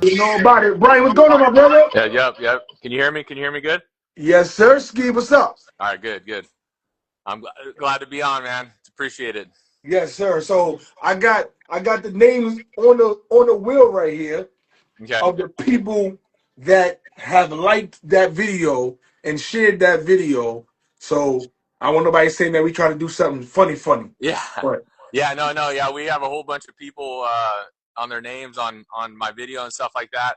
You know about it. Brian, what's going on, my brother? Yeah, yep. Can you hear me? Can you hear me good? Yes, sir. Ski, what's up? All right, good. I'm glad to be on, man. It's appreciated. Yes, sir. So I got the names on the wheel right here Okay. of the people that have liked that video and shared that video. So I want nobody saying that we try to do something funny. Yeah. But No. Yeah, we have a whole bunch of people on their names on my video and stuff like that.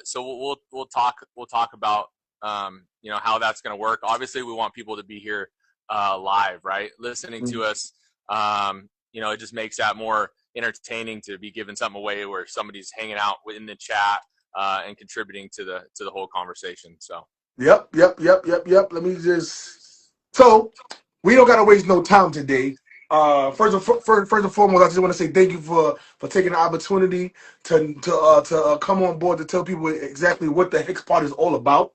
So we'll talk about how that's going to work. Obviously, we want people to be here live, right? Listening to us. It just makes that more entertaining to be giving something away where somebody's hanging out in the chat and contributing to the whole conversation. So yep. Let me just so we don't gotta waste no time today. First and foremost, I just want to say thank you for taking the opportunity to come on board to tell people exactly what the Hex Pod is all about.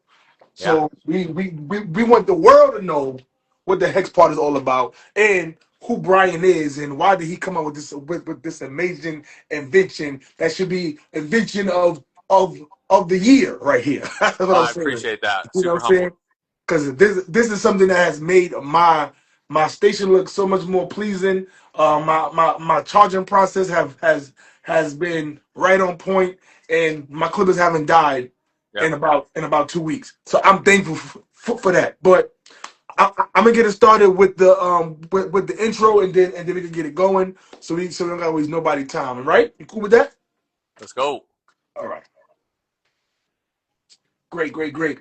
yeah. So we want the world to know what the Hex Pod is all about and who Brian is and why did he come up with this amazing invention that should be invention of the year right here. That's what I'm I saying. appreciate that. You know Super what I'm saying? humbled. Because this is something that has made my station look so much more pleasing. My charging process has been right on point, and my clippers haven't died Yep. in about 2 weeks. So I'm thankful for that. But I'm gonna get it started with the with the intro, and then we can get it going. So we don't gotta waste nobody time. Right? You cool with that? Let's go. All right. Great.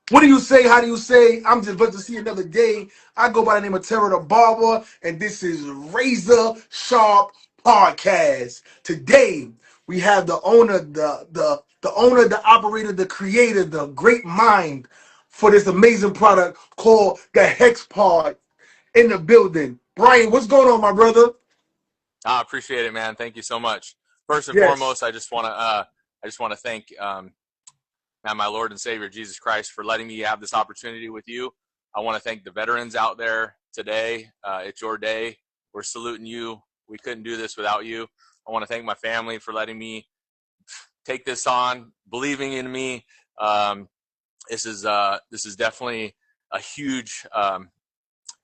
What do you say? How do you say? I'm just about to see another day. I go by the name of Terror the Barber, and this is Razor Sharp Podcast. Today we have the owner, the owner, the operator, the creator, the great mind for this amazing product called the Hex Pod in the building. Brian, what's going on, my brother? I appreciate it, man. Thank you so much. First and Yes. foremost, I just want to thank my Lord and Savior Jesus Christ for letting me have this opportunity with you. I want to thank the veterans out there today. It's your day. We're saluting you. We couldn't do this without you. I want to thank my family for letting me take this on, believing in me. This is definitely a huge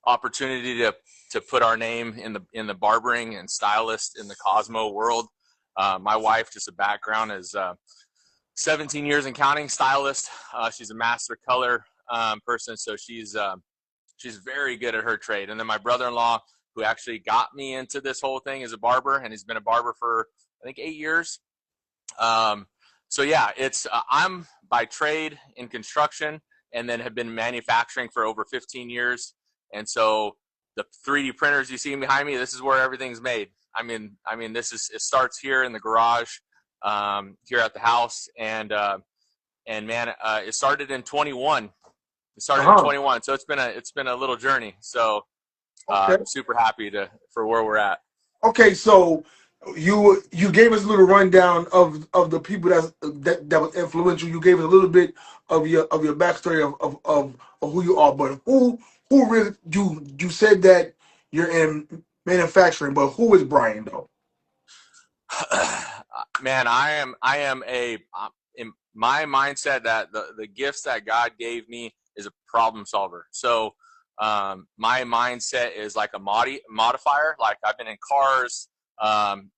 opportunity to put our name in the barbering and stylist in the Cosmo world. My wife, just a background, is 17 years and counting stylist. She's a master color person, so she's very good at her trade. And then my brother-in-law, who actually got me into this whole thing, is a barber, and he's been a barber for I think 8 years. So yeah, it's I'm by trade in construction, and then have been manufacturing for over 15 years. And so the 3D printers you see behind me, this is where everything's made. It starts here in the garage, here at the house, and man, it started in 21. It started in Uh-huh. 21, so it's been a little journey. So Okay. super happy for where we're at. Okay, so you gave us a little rundown of the people that was influential. You gave us a little bit of your backstory of who you are, but who really you said that you're in manufacturing, but who is Brian though? Man, I am in my mindset that the gifts that God gave me is a problem solver. So my mindset is like a modifier. Like I've been in cars,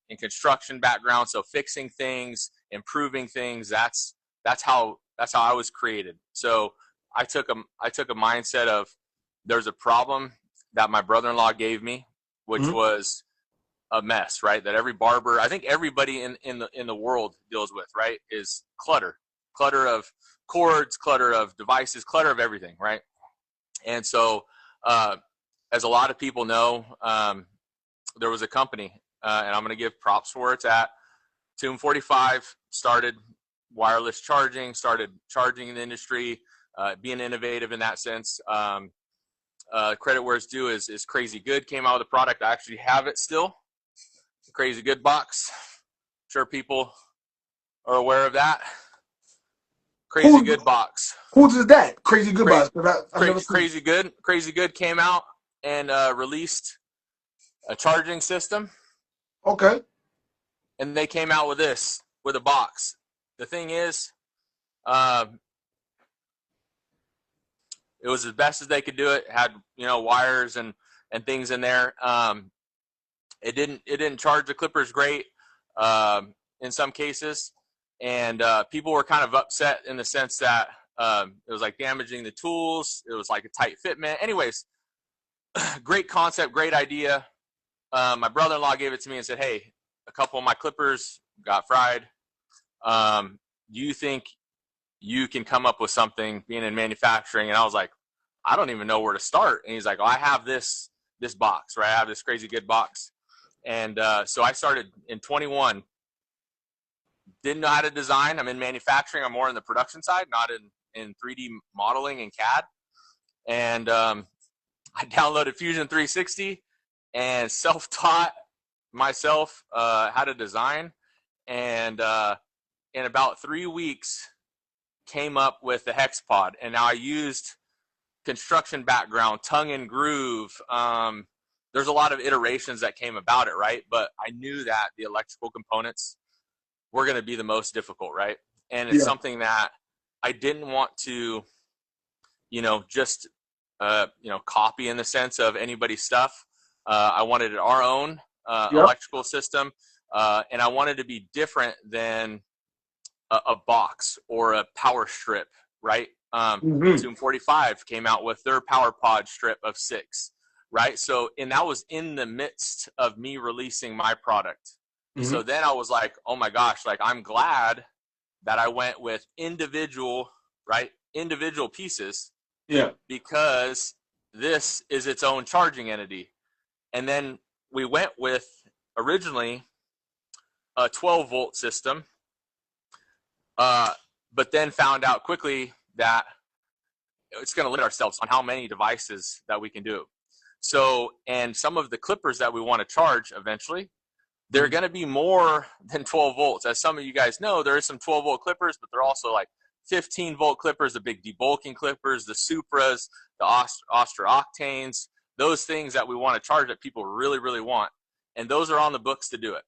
in construction background, so fixing things, improving things. That's how I was created. So I took a mindset of there's a problem that my brother-in-law gave me, which Mhm. was a mess, right? That every barber, I think everybody in the world deals with, right? Is clutter of cords, clutter of devices, clutter of everything, right? And so, as a lot of people know, there was a company, and I'm going to give props for where it's at. Tomb 45 started wireless charging, started charging in the industry, being innovative in that sense. Credit where it's due is Crazy Good came out with a product. I actually have it still. Crazy Good box. I'm sure people are aware of that. Crazy Who Good box. who's is that? Crazy Goodbye. I've never seen. Crazy Good came out and released a charging system, Okay. and they came out with a box. the thing is, it was as best as they could do it. Had, you know, wires and things in there. It didn't charge the clippers great in some cases, and people were kind of upset in the sense that it was like damaging the tools. It was like a tight fitment. Anyways, great concept, great idea. My brother-in-law gave it to me and said, "Hey, a couple of my clippers got fried. Do you think you can come up with something being in manufacturing?" And I was like, "I don't even know where to start." And he's like, "Oh, I have this box, right? I have this crazy good box." And so I started in 21. Didn't know how to design. I'm in manufacturing. I'm more in the production side, not in 3D modeling and CAD. And I downloaded Fusion 360 and self-taught myself how to design. And in about 3 weeks, came up with the Hex Pod. And now I used construction background, tongue and groove. There's a lot of iterations that came about it, right? But I knew that the electrical components were going to be the most difficult, right? And it's something that I didn't want to, you know, just, you know, copy in the sense of anybody's stuff. I wanted our own electrical system, and I wanted to be different than a box or a power strip, right? Zoom 45 came out with their power pod strip of 6, right? So, and that was in the midst of me releasing my product. So then I was like, oh my gosh, like I'm glad that I went with individual, right? Individual pieces. Yeah. Because this is its own charging entity. And then we went with originally a 12-volt system, but then found out quickly that it's going to limit ourselves on how many devices that we can do. So, and some of the clippers that we want to charge eventually, they're going to be more than 12 volts. As some of you guys know, there is some 12-volt clippers, but they're also like 15-volt clippers, the big debulking clippers, the Supras, the Ostra Octanes, those things that we want to charge that people really, really want. And those are on the books to do it.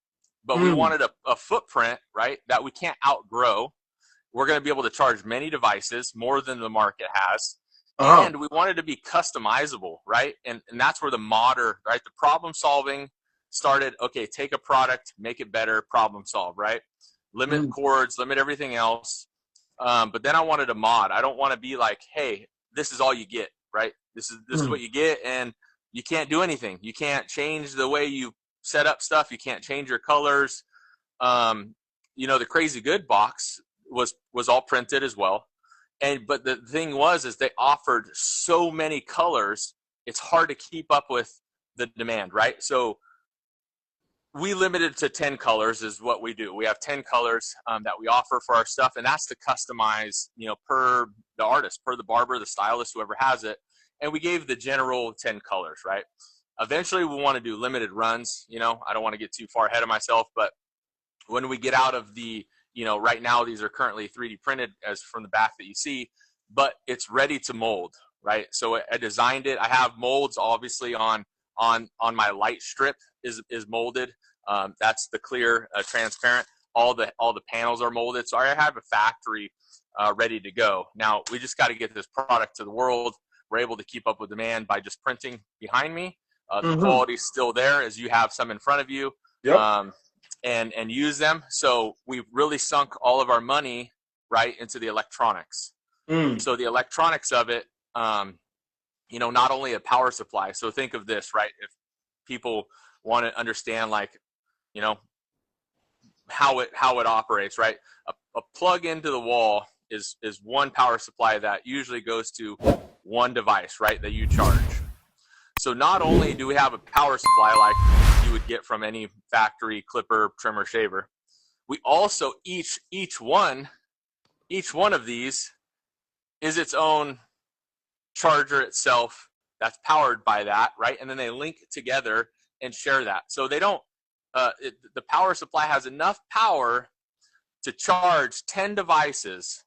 But we wanted a footprint, right, that we can't outgrow. We're going to be able to charge many devices, more than the market has. And we wanted to be customizable, right? And that's where the modder, right, the problem solving started. Okay, take a product, make it better, problem solve, right? Limit cords, limit everything else. But then I wanted a mod. I don't want to be like, hey, this is all you get, right? This is what you get, and you can't do anything. You can't change the way you set up stuff. You can't change your colors. You know, the Crazy Good box was all printed as well. But the thing is they offered so many colors, it's hard to keep up with the demand, right? So we limited to 10 colors is what we do. We have 10 colors that we offer for our stuff, and that's to customize, you know, per the artist, per the barber, the stylist, whoever has it. And we gave the general 10 colors, right? Eventually, we want to do limited runs. You know, I don't want to get too far ahead of myself, but when we get out of the, you know, right now these are currently 3D printed as from the back that you see, but it's ready to mold, right? So I designed it. I have molds obviously on my light strip is molded. That's the clear, transparent. All the panels are molded. So I have a factory ready to go. Now we just got to get this product to the world. We're able to keep up with demand by just printing behind me. The quality's still there, as you have some in front of you. Yep. And use them. So we've really sunk all of our money right into the electronics. So the electronics of it, you know, not only a power supply. So think of this, right? If people want to understand, like, you know, how it operates, right? A plug into the wall is one power supply that usually goes to one device, right, that you charge. So not only do we have a power supply like you would get from any factory clipper, trimmer, shaver, we also each one of these is its own charger itself that's powered by that, right? And then they link together and share that. So they don't, the power supply has enough power to charge 10 devices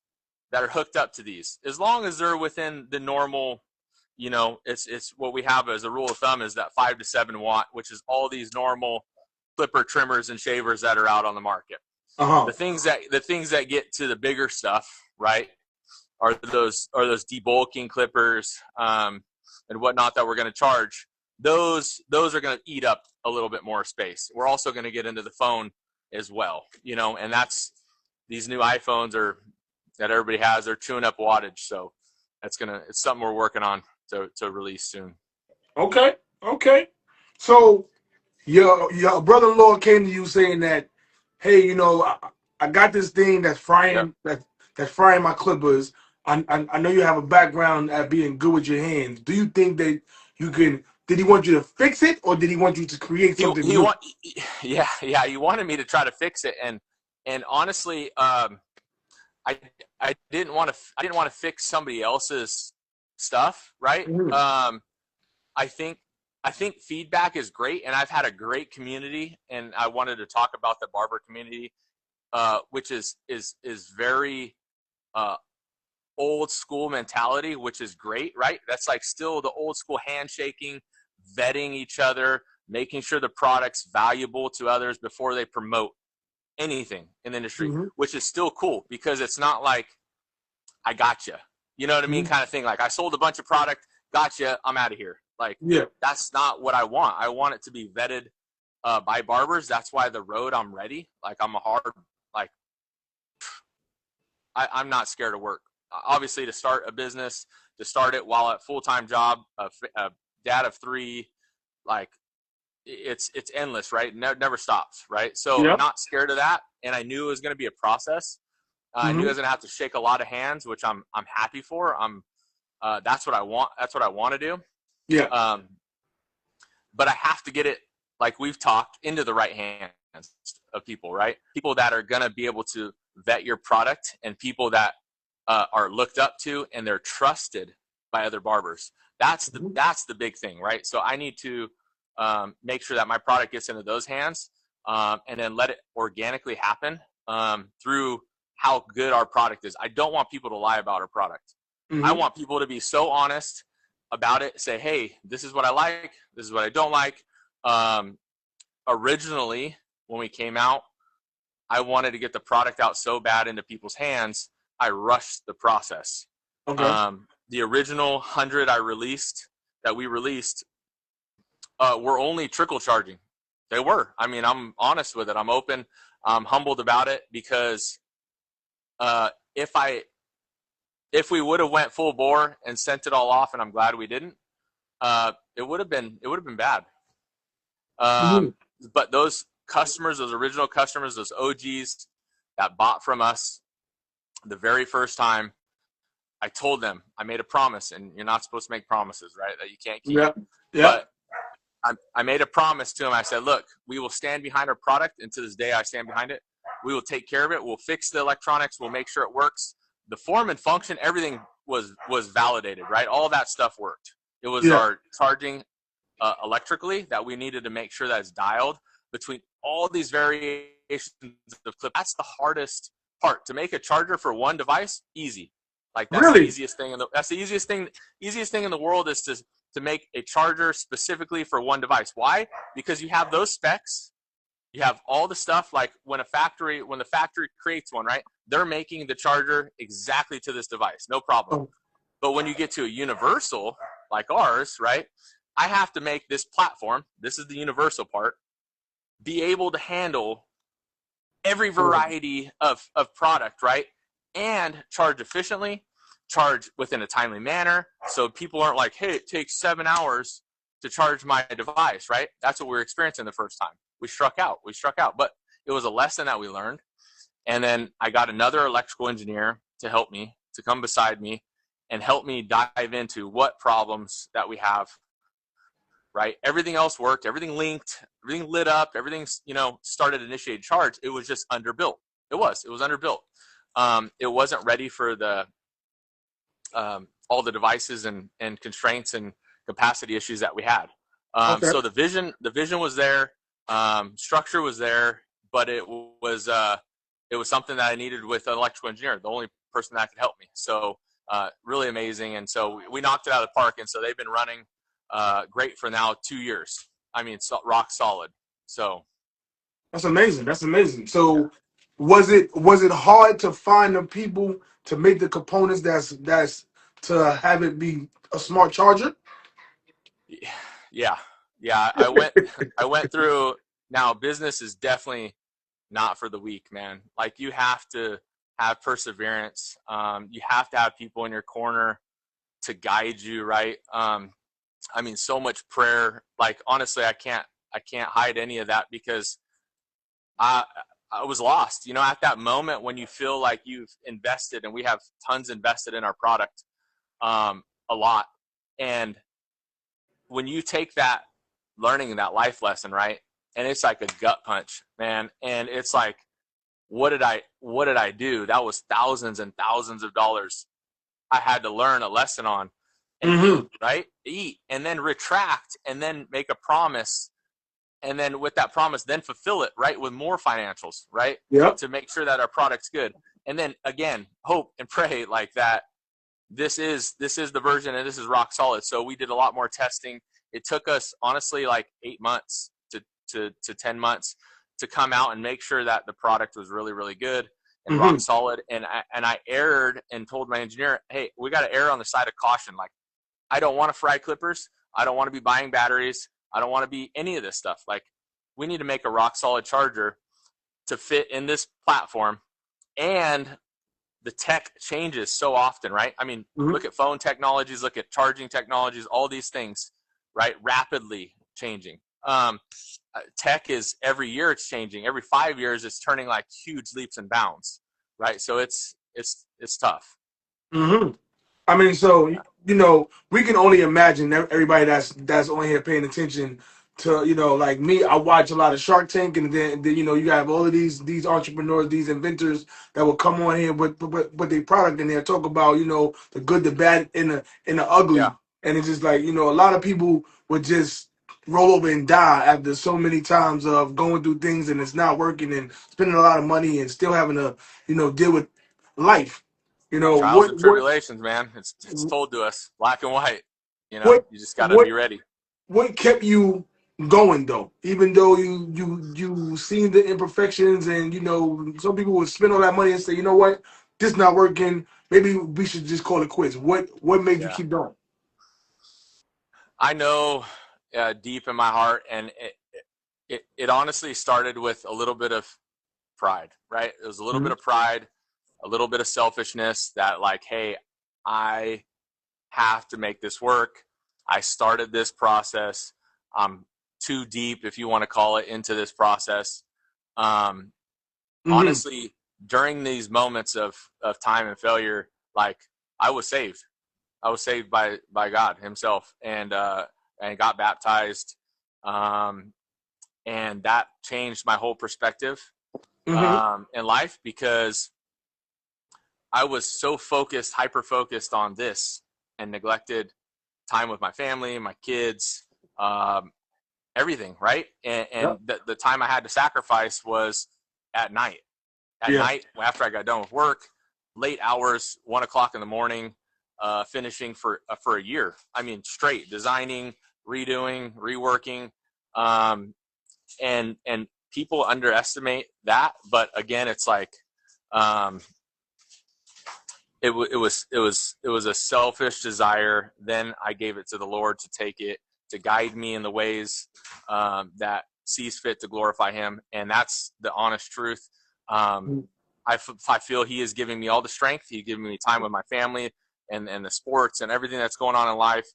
that are hooked up to these, as long as they're within the normal, you know, it's what we have as a rule of thumb is that 5 to 7 watt, which is all these normal clipper, trimmers, and shavers that are out on the market. Uh-huh. The things that get to the bigger stuff, right, are those debulking clippers, and whatnot that we're going to charge. Those are going to eat up a little bit more space. We're also going to get into the phone as well, and that's these new iPhones that everybody has. They're chewing up wattage, so it's something we're working on to release soon. Okay. Okay. So your brother-in-law came to you saying that, hey, I got this thing that's Yep. frying my clippers. I know you have a background at being good with your hands. Do you think that you can? Did he want you to fix it, or did he want you to create He something he new? want yeah, he wanted me to try to fix it, and honestly, I I didn't want to fix somebody else's stuff, right? Mhm. I think I think feedback is great, and I've had a great community, and I wanted to talk about the barber community, which is very uh, old school mentality, which is great, right? That's like still the old school handshaking, vetting each other, making sure the product's valuable to others before they promote anything in the industry, Mhm. which is still cool because it's not like I gotcha, you know what I mean, Mhm. kind of thing. Like I sold a bunch of product, gotcha, I'm out of here. Like Yeah. that's not what I want. I want it to be vetted by barbers. That's why the road I'm ready. Like I'm a hard like I'm not scared of work. Obviously, to start a business, to start it while at full-time job, a dad of three, like it's endless, right? Never stops, right? So Yeah. not scared of that, and I knew it was going to be a process. I knew I Mhm. was going to have to shake a lot of hands, which I'm happy for. That's what I want. That's what I want to do. Yeah. Um, but I have to get it, like we've talked, into the right hands of people, right? People that are going to be able to vet your product, and people that are looked up to and they're trusted by other barbers. Mhm. That's the big thing, right? So I need to make sure that my product gets into those hands, and then let it organically happen through how good our product is. I don't want people to lie about our product. I Mhm. want people to be so honest about it. Say, hey, this is what I like. This is what I don't like. Um, Originally, when we came out, I wanted to get the product out so bad into people's hands, I rushed the process. Okay. The original 100 that we released, were only trickle charging. They were. I mean, I'm honest with it. I'm open. I'm humbled about it because uh, if I if we would have went full bore and sent it all off, and I'm glad we didn't, it would have been bad. Mhm. Um, but those customers, those original customers, those OGs that bought from us the very first time, I told them, I made a promise, and you're not supposed to make promises, right? That you can't keep. Yeah. Yeah. But I made a promise to them. I said, look, we will stand behind our product, and to this day, I stand behind it. We will take care of it. We'll fix the electronics. We'll make sure it works. The form and function, everything was validated, right? All that stuff worked. It was Yeah. our charging electrically that we needed to make sure that it's dialed between all these variations of clip. That's the hardest part. To make a charger for one device, easy. Like Really? that's the easiest thing in the world is to make a charger specifically for one device. Why? Because you have those specs, you have all the stuff, like when the factory creates one, right? They're making the charger exactly to this device, no problem. Oh. But when you get to a universal like ours, right? I have to make this platform, this is the universal part, be able to handle every variety of product, right? And charge efficiently, charge within a timely manner. So people aren't like, hey, it takes 7 hours to charge my device, right? That's what we were experiencing the first time. We struck out. But it was a lesson that we learned. And then I got another electrical engineer to help me, to come beside me and help me dive into what problems that we have, right? Everything else worked, everything linked, everything lit up, everything, started initiated charge. It was just underbuilt. It was underbuilt. It wasn't ready for the all the devices and constraints and capacity issues that we had. Okay. So the vision was there, structure was there, but it was something that I needed with an electrical engineer, the only person that could help me. So really amazing, and so we knocked it out of the park. And so they've been running great for now 2 years. I mean, rock solid. So That's amazing. That's amazing. yeah. So, Was it hard to find the people to make the components that's to have it be a smart charger? Yeah, yeah. I went through. Now, business is definitely not for the weak, man. Like, you have to have perseverance. You have to have people in your corner to guide you, right? I mean, so much prayer. Like, honestly, I can't hide any of that, because I I was lost. At that moment when you feel like you've invested, and we have tons invested in our product, a lot, and when you take that learning, that life lesson, right, and it's like a gut punch, man, and it's like, what did I do? That was thousands and thousands of dollars I had to learn a lesson on, and eat, Mm-hmm. right? Eat, and then retract, and then make a promise, and then with that promise, then fulfill it, right? With more financials, right? Yep. To make sure that our product's good. And then again, hope and pray like that. This is the version, and this is rock solid. So we did a lot more testing. It took us honestly like 8 months to 10 months to come out and make sure that the product was really, really good and rock Mm-hmm. solid. And I erred and told my engineer, hey, we got to err on the side of caution. Like, I don't want to fry clippers. I don't want to be buying batteries. I don't want to be any of this stuff. Like, we need to make a rock solid charger to fit in this platform. And the tech changes so often, right? I mean, Mm-hmm. look at phone technologies, look at charging technologies, all these things, right? Rapidly changing. Tech is, every year it's changing. Every 5 years, it's turning like huge leaps and bounds, right? So it's tough. Mm-hmm. I mean, so we can only imagine everybody that's on here paying attention to like me. I watch a lot of Shark Tank, and then you have all of these entrepreneurs, these inventors that will come on here with their product, and they'll talk about the good, the bad, and the Yeah, ugly, and it's just like a lot of people would just roll over and die after so many times of going through things and it's not working and spending a lot of money and still having to deal with life. trials What and tribulations, man. It's told to us, black and white. what You just got to be what ready. what kept you going though? Even though you seen the imperfections, and some people would spend all that money and say, you know what, this not working. Maybe we should just call it quits. What made you Yeah, keep going? I know, deep in my heart, and it honestly started with a little bit of pride, right? It was a little bit Hmm. of pride, a little bit of selfishness, that like, hey, I have to make this work. I started this process. I'm too deep, if you want to call it, into this process. Um, Hmm. Honestly, during these moments of time and failure, like, I was saved. I was saved by God Himself, and got baptized, um, and that changed my whole perspective, Hmm. in life, because I was so focused, hyper focused on this, and neglected time with my family, my kids, um, everything, right? And Yep. the time I had to sacrifice was at night. At Yeah. night, after I got done with work, late hours, 1 o'clock in the morning, finishing for a year. I mean, straight designing, redoing, reworking, um, and people underestimate that. But again, it's like, um, it was a selfish desire. Then I gave it to the Lord to take it, to guide me in the ways, that sees fit to glorify Him, and that's the honest truth. Um, I feel He is giving me all the strength. He's giving me time with my family, and the sports and everything that's going on in life,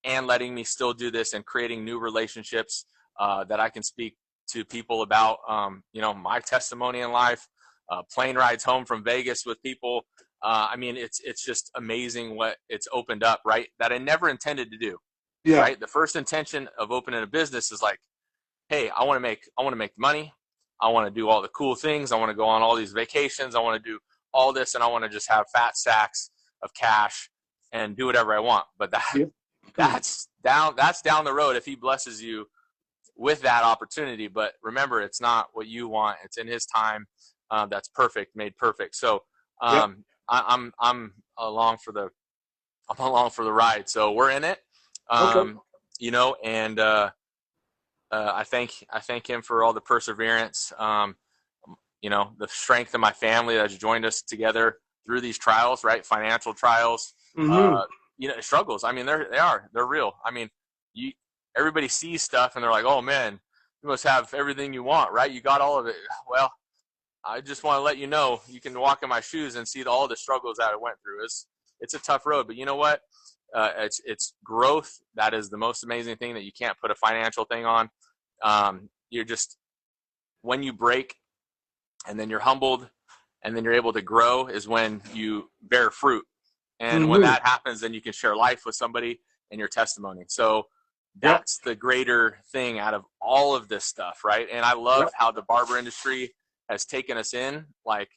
and letting me still do this, and creating new relationships, that I can speak to people about, my testimony in life, plane rides home from Vegas with people. I mean, it's just amazing what it's opened up, right? That I never intended to do, Yeah. right? The first intention of opening a business is like, hey, I want to make money. I want to do all the cool things. I want to go on all these vacations. I want to do all this, and I want to just have fat sacks of cash and do whatever I want. But Yeah. that's down the road if He blesses you with that opportunity. But remember, it's not what you want. It's in His time. That's perfect, made perfect. So, Yep. I'm along for the ride. So we're in it, Okay. and I thank Him for all the perseverance. the strength of my family that has joined us together through these trials, right? Financial trials, Mm-hmm. struggles. I mean, they're real. I mean, everybody sees stuff and they're like, oh man, you must have everything you want, right? You got all of it. Well, I just want to let you know, you can walk in my shoes and see all the struggles that I went through. It's a tough road, but you know what? It's growth. That is the most amazing thing that you can't put a financial thing on. You're just, when you break and then you're humbled and then you're able to grow is when you bear fruit. And when Mm-hmm. that happens, then you can share life with somebody and your testimony. So Yep. that's the greater thing out of all of this stuff, right? And I love Yep. how the barber industry has taken us in. Like,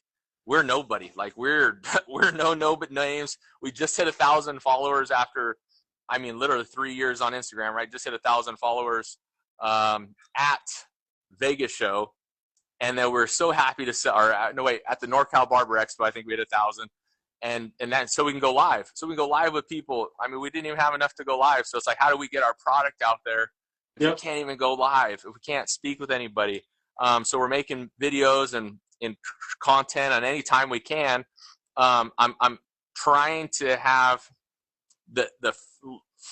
we're nobody. Like, we're no names. We just hit 1,000 followers after, I mean, literally 3 years on Instagram, right? Just hit 1,000 followers at Vegas show. And then we're so happy to sell, or no, wait, at the NorCal Barber Expo, I think we had 1,000. And that, so we can go live. So we can go live with people. I mean, we didn't even have enough to go live. So it's like, how do we get our product out there if we Yep. can't even go live, if we can't speak with anybody? So we're making videos and content on any time we can. I'm trying to have the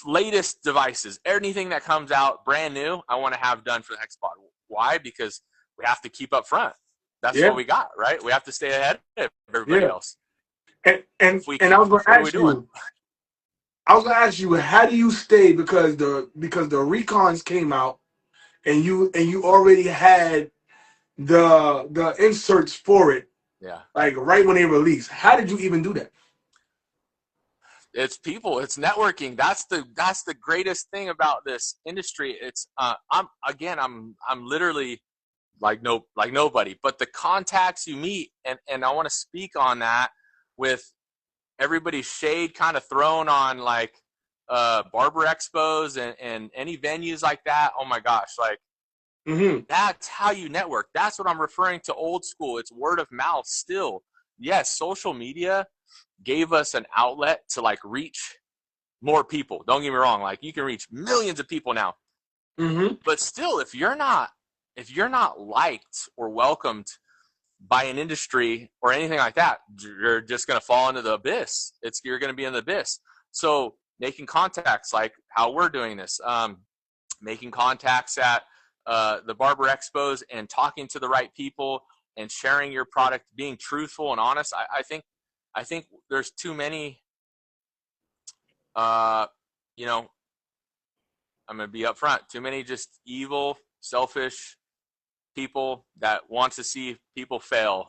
latest devices, anything that comes out brand new, I want to have done for the Hex Pod. Why? Because we have to keep up front. That's Yeah. what we got, right? We have to stay ahead of everybody Yeah. else. And If we I can't, was gonna what are we ask doing? you. I was gonna ask you, how do you stay, because the recons came out and you already had the inserts for it, Yeah. like right when they released. How did you even do that? It's people, it's networking. That's the greatest thing about this industry. It's I'm literally like nobody, but the contacts you meet, and I want to speak on that with everybody's shade kind of thrown on like barber expos and any venues like that. Oh my gosh, like, Mm-hmm. that's how you network. That's what I'm referring to, old school. It's word of mouth still. Yes, social media gave us an outlet to like reach more people. Don't get me wrong, like, you can reach millions of people now. Mm-hmm. But still, if you're not liked or welcomed by an industry or anything like that, you're just going to fall into the abyss. You're going to be in the abyss. So making contacts, like how we're doing this, making contacts at the barber expos and talking to the right people and sharing your product, being truthful and honest. I think there's too many, uh, you know, I'm going to be upfront, too many just evil, selfish people that want to see people fail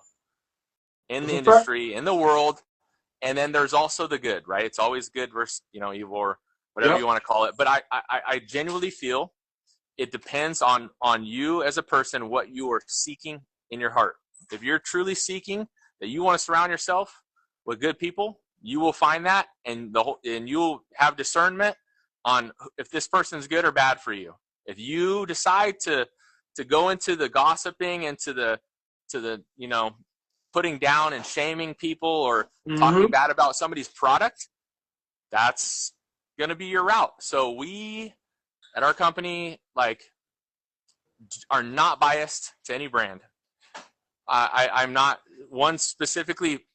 in That's the a fact. industry, in the world. And then there's also the good, right? It's always good versus, evil, or whatever Yep. you want to call it. But I genuinely feel it depends on you as a person, what you are seeking in your heart. If you're truly seeking that you want to surround yourself with good people, you will find that, and you'll have discernment on if this person's good or bad for you. If you decide to go into the gossiping, into the putting down and shaming people or talking Mm-hmm. bad about somebody's product, that's going to be your route. So we at our company, like, are not biased to any brand. I'm not one specifically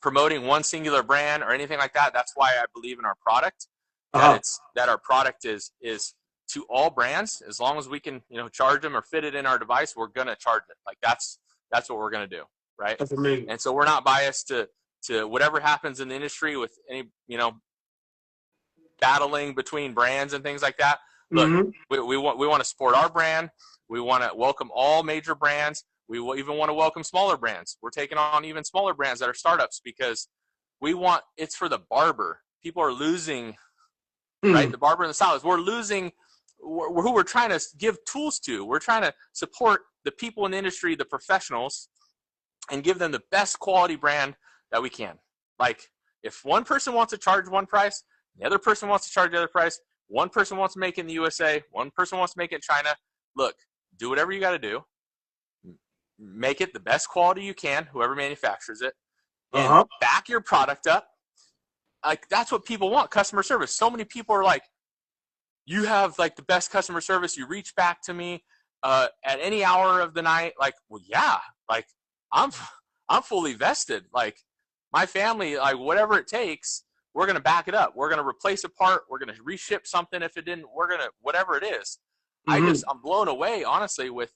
promoting one singular brand or anything like that. That's why I believe in our product, Uh-huh. that our product is to all brands. As long as we can, charge them or fit it in our device, we're gonna charge it. Like, that's what we're gonna do, right? That's amazing. And so we're not biased to whatever happens in the industry with any, battling between brands and things like that. Look, Mm-hmm. we want to support our brand. We want to welcome all major brands. We even want to welcome smaller brands. We're taking on even smaller brands that are startups, because it's for the barber. People are losing, right? Mm-hmm. The barber and the stylist. We're losing who we're trying to give tools to. We're trying to support the people in the industry, the professionals, and give them the best quality brand that we can. Like, if one person wants to charge one price, the other person wants to charge the other price, one person wants to make it in the USA, one person wants to make it in China, look, do whatever you got to do. Make it the best quality you can, whoever manufactures it, and Uh-huh. back your product up. Like, that's what people want, customer service. So many people are like, you have like the best customer service. You reach back to me. at any hour of the night? Like, well, yeah, like I'm fully vested. Like my family, like whatever it takes, we're going to back it up. We're going to replace a part. We're going to reship something. If it didn't, we're going to, whatever it is. Mm-hmm. I'm blown away, honestly, with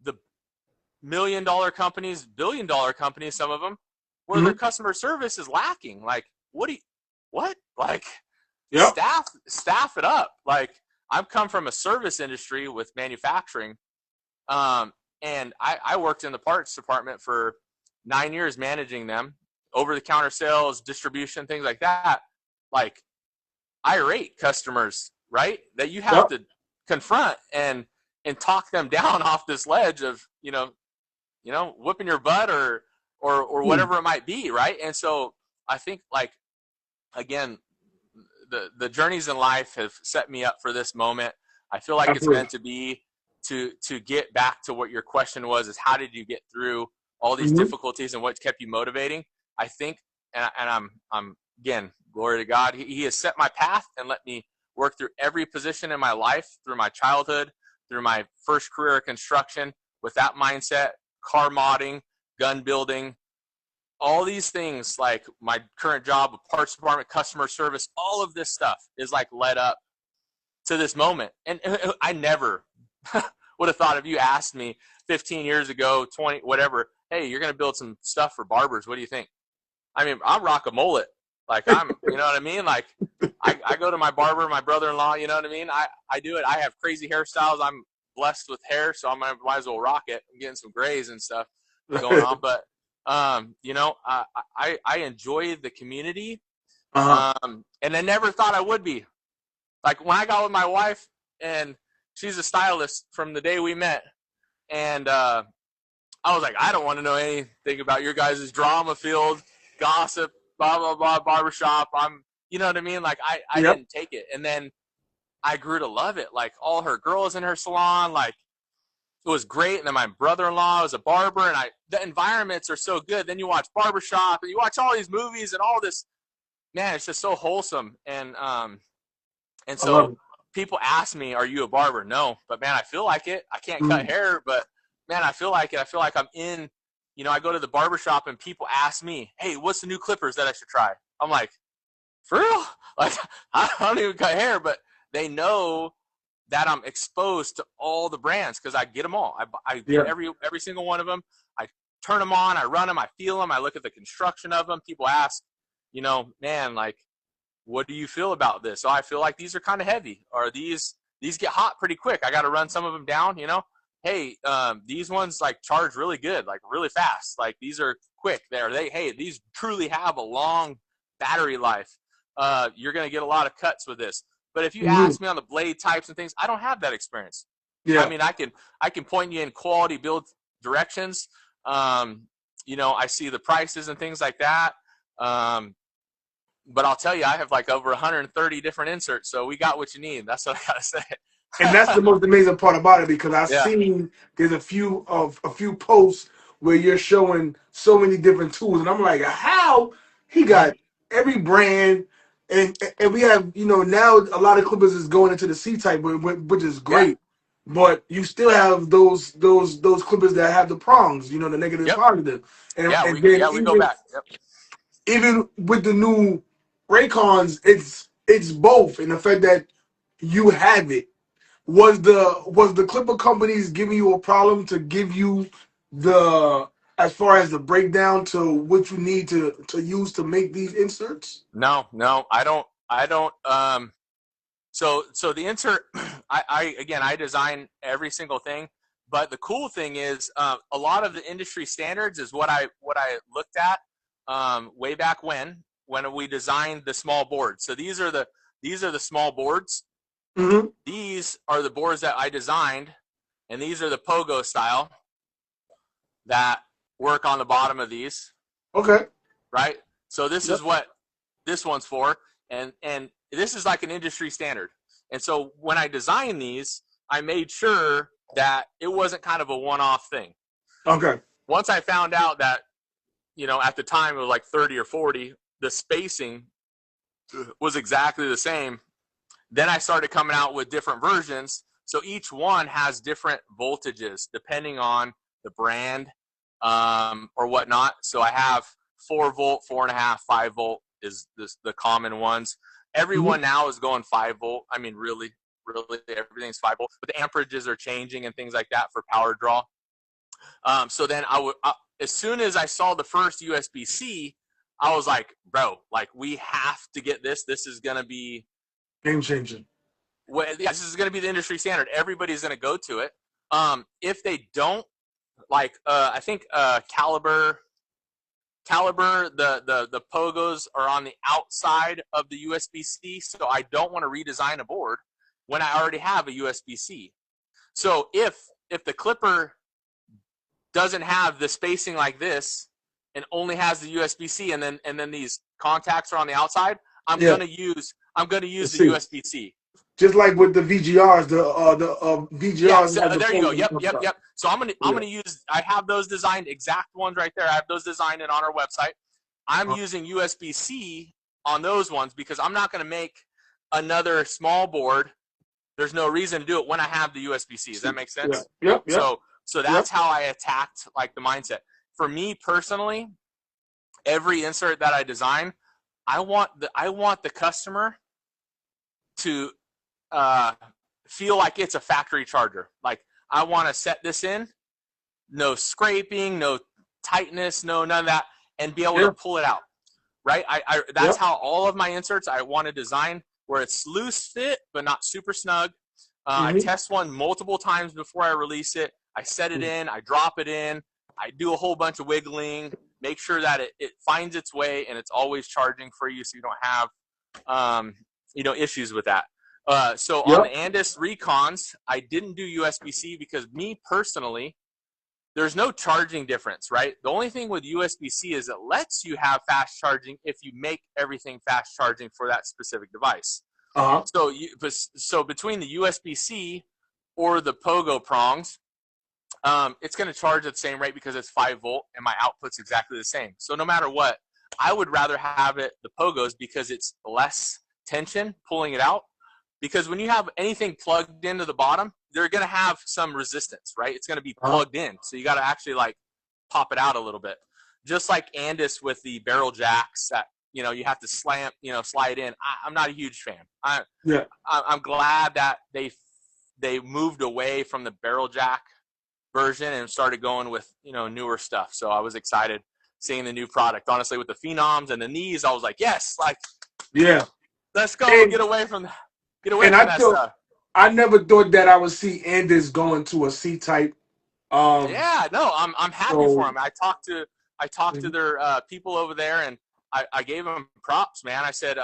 the $1 million companies, $1 billion companies, some of them, where their Mm-hmm. customer service is lacking. Like, what? Like, Yep. staff it up. Like, I've come from a service industry with manufacturing, and I worked in the parts department for 9 years, managing them, over the counter sales, distribution, things like that. Like, irate customers, right? That you have Yep. to confront and talk them down off this ledge of, whooping your butt or Mm. whatever it might be, right? And so I think, like, again, the journeys in life have set me up for this moment. I feel like it's Absolutely. meant to be, to get back to what your question was, is how did you get through all these Mm-hmm. difficulties and what kept you motivating? I think, and I'm again, glory to God, he has set my path and let me work through every position in my life, through my childhood, through my first career of construction, with that mindset, car modding, gun building, all these things, like my current job of parts department, customer service, all of this stuff is like led up to this moment. And I never would have thought, if you asked me 15 years ago, 20, whatever, hey, you're going to build some stuff for barbers. What do you think? I mean, I'm rock a mullet. Like, you know what I mean? Like, I go to my barber, my brother-in-law, you know what I mean? I do it. I have crazy hairstyles. I'm blessed with hair, so I might as well rock it. I'm getting some grays and stuff going on. But, I enjoy the community. Uh-huh. And I never thought I would be. Like, when I got with my wife, and she's a stylist from the day we met, and I was like, I don't want to know anything about your guys' drama field, gossip, blah, blah, blah, barbershop. You know what I mean? Like, I Yep. didn't take it. And then I grew to love it. Like, all her girls in her salon, like, it was great. And then my brother-in-law was a barber, and the environments are so good. Then you watch Barbershop, and you watch all these movies and all this. Man, it's just so wholesome. And I love so it. people ask me, are you a barber? No, but man, I feel like it. I can't cut Mm. hair, but man, I feel like it. I feel like I'm in, I go to the barbershop and people ask me, hey, what's the new clippers that I should try? I'm like, for real? Like, I don't even cut hair, but they know that I'm exposed to all the brands because I get them all. I get Yeah. every single one of them. I turn them on, I run them, I feel them, I look at the construction of them. People ask, man, like, what do you feel about this? So I feel like these are kind of heavy, or these get hot pretty quick. I got to run some of them down, Hey, these ones like charge really good, like really fast. Like, these are quick. Hey, these truly have a long battery life. You're going to get a lot of cuts with this. But if you Mm-hmm. ask me on the blade types and things, I don't have that experience. I Yeah. mean, I can point you in quality build directions. I see the prices and things like that. But I'll tell you, I have like over 130 different inserts, so we got what you need. That's what I gotta And that's say. the most amazing part about it, because I've Yeah. seen there's a few posts where you're showing so many different tools, and I'm like, how he Mm-hmm. got every brand, and we have, now a lot of clippers is going into the C type, which is Yeah. great, but you still have those clippers that have the prongs, the negative Yep. positive, and Yeah. and then We go back. Yep. even with the new Raycons, it's both in the fact that you have it. Was the clipper companies giving you a problem to give you the as far as the breakdown to what you need to use to make these inserts? No, I don't. I don't. So the insert, I design every single thing. But the cool thing is, a lot of the industry standards is what I looked at, way back when we designed the small boards. So these are the small boards. Mm-hmm. These are the boards that I designed, and these are the pogo style that work on the bottom of these, Okay. right? So this is Yep. what this one's for, and this is like an industry standard. And so when I designed these, I made sure that it wasn't kind of a one-off thing. Okay. Once I found out that, at the time it was like 30 or 40, the spacing was exactly the same. Then I started coming out with different versions So each one has different voltages depending on the brand or whatnot. So I have 4 volt, 4.5, 5 volt is the common ones. Everyone now is going 5 volt. I mean, really everything's 5 volt, but the amperages are changing and things like that for power draw. So then as soon as I saw the first USB-C, I was like, bro, like we have to get this. This is going to be game changing. This is going to be the industry standard. Everybody's going to go to it. If they don't, like, I think Caliber, the Pogos are on the outside of the USB-C, so I don't want to redesign a board when I already have a USB-C. So if the Clipper doesn't have the spacing like this and only has the USB-C, and then these contacts are on the outside, I'm gonna use the USB-C. Just like with the VGRs, the VGRs. Yeah, so there you go. Yep. So I'm gonna use. I have those designed, exact ones right there. I have those designed and on our website. I'm using USB-C on those ones because I'm not gonna make another small board. There's no reason to do it when I have the USB-C. Does that make sense? Yep. So that's how I attacked like the mindset. For me personally, every insert that I design, I want the customer to feel like it's a factory charger. Like I want to set this in, no scraping, no tightness, none of that, and be able to pull it out. Right? That's how all of my inserts I want to design, where it's loose fit but not super snug. I test one multiple times before I release it. I set it in, I drop it in, I do a whole bunch of wiggling, make sure that it finds its way and it's always charging for you, so you don't have issues with that. So on the Andis Recons, I didn't do USB-C because me personally, there's no charging difference, right? The only thing with USB-C is it lets you have fast charging if you make everything fast charging for that specific device. So between the USB-C or the Pogo prongs, it's going to charge at the same rate because it's 5 volt and my output's exactly the same. So no matter what, I would rather have it the Pogos because it's less tension pulling it out. Because when you have anything plugged into the bottom, they're going to have some resistance, right? It's going to be plugged in. So you got to actually like pop it out a little bit. Just like Andis with the barrel jacks that, you have to slide in. I'm not a huge fan. I'm glad that they moved away from the barrel jack version and started going with, newer stuff. So I was excited seeing the new product. Honestly, with the Phenoms and the knees, I was like, yes, like, let's go get away from that stuff. I never thought that I would see Andis going to a C-type. I'm happy for them. I talked to their people over there, and I gave them props, man. I said,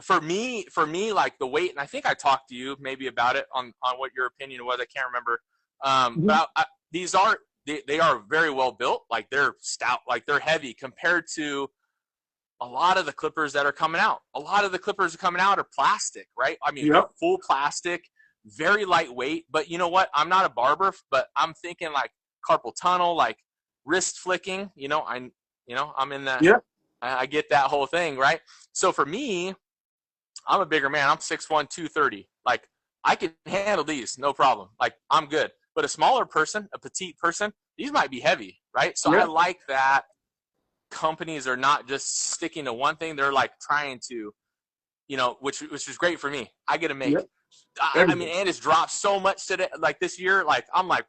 for me, like the weight, and I think I talked to you maybe about it on what your opinion was. I can't remember. But they are very well built. Like they're stout, like they're heavy compared to a lot of the Clippers that are coming out. A lot of the Clippers are coming out are plastic, right? I mean, full plastic, very lightweight. But you know what? I'm not a barber, but I'm thinking like carpal tunnel, like wrist flicking. I'm in that. I get that whole thing, right? So for me, I'm a bigger man. I'm 6'1", 230. Like I can handle these, no problem. Like I'm good. But a smaller person, a petite person, these might be heavy, right? So I like that companies are not just sticking to one thing. They're like trying to, which is great for me. I get to make, I mean, and it's dropped so much today, like this year, like I'm like,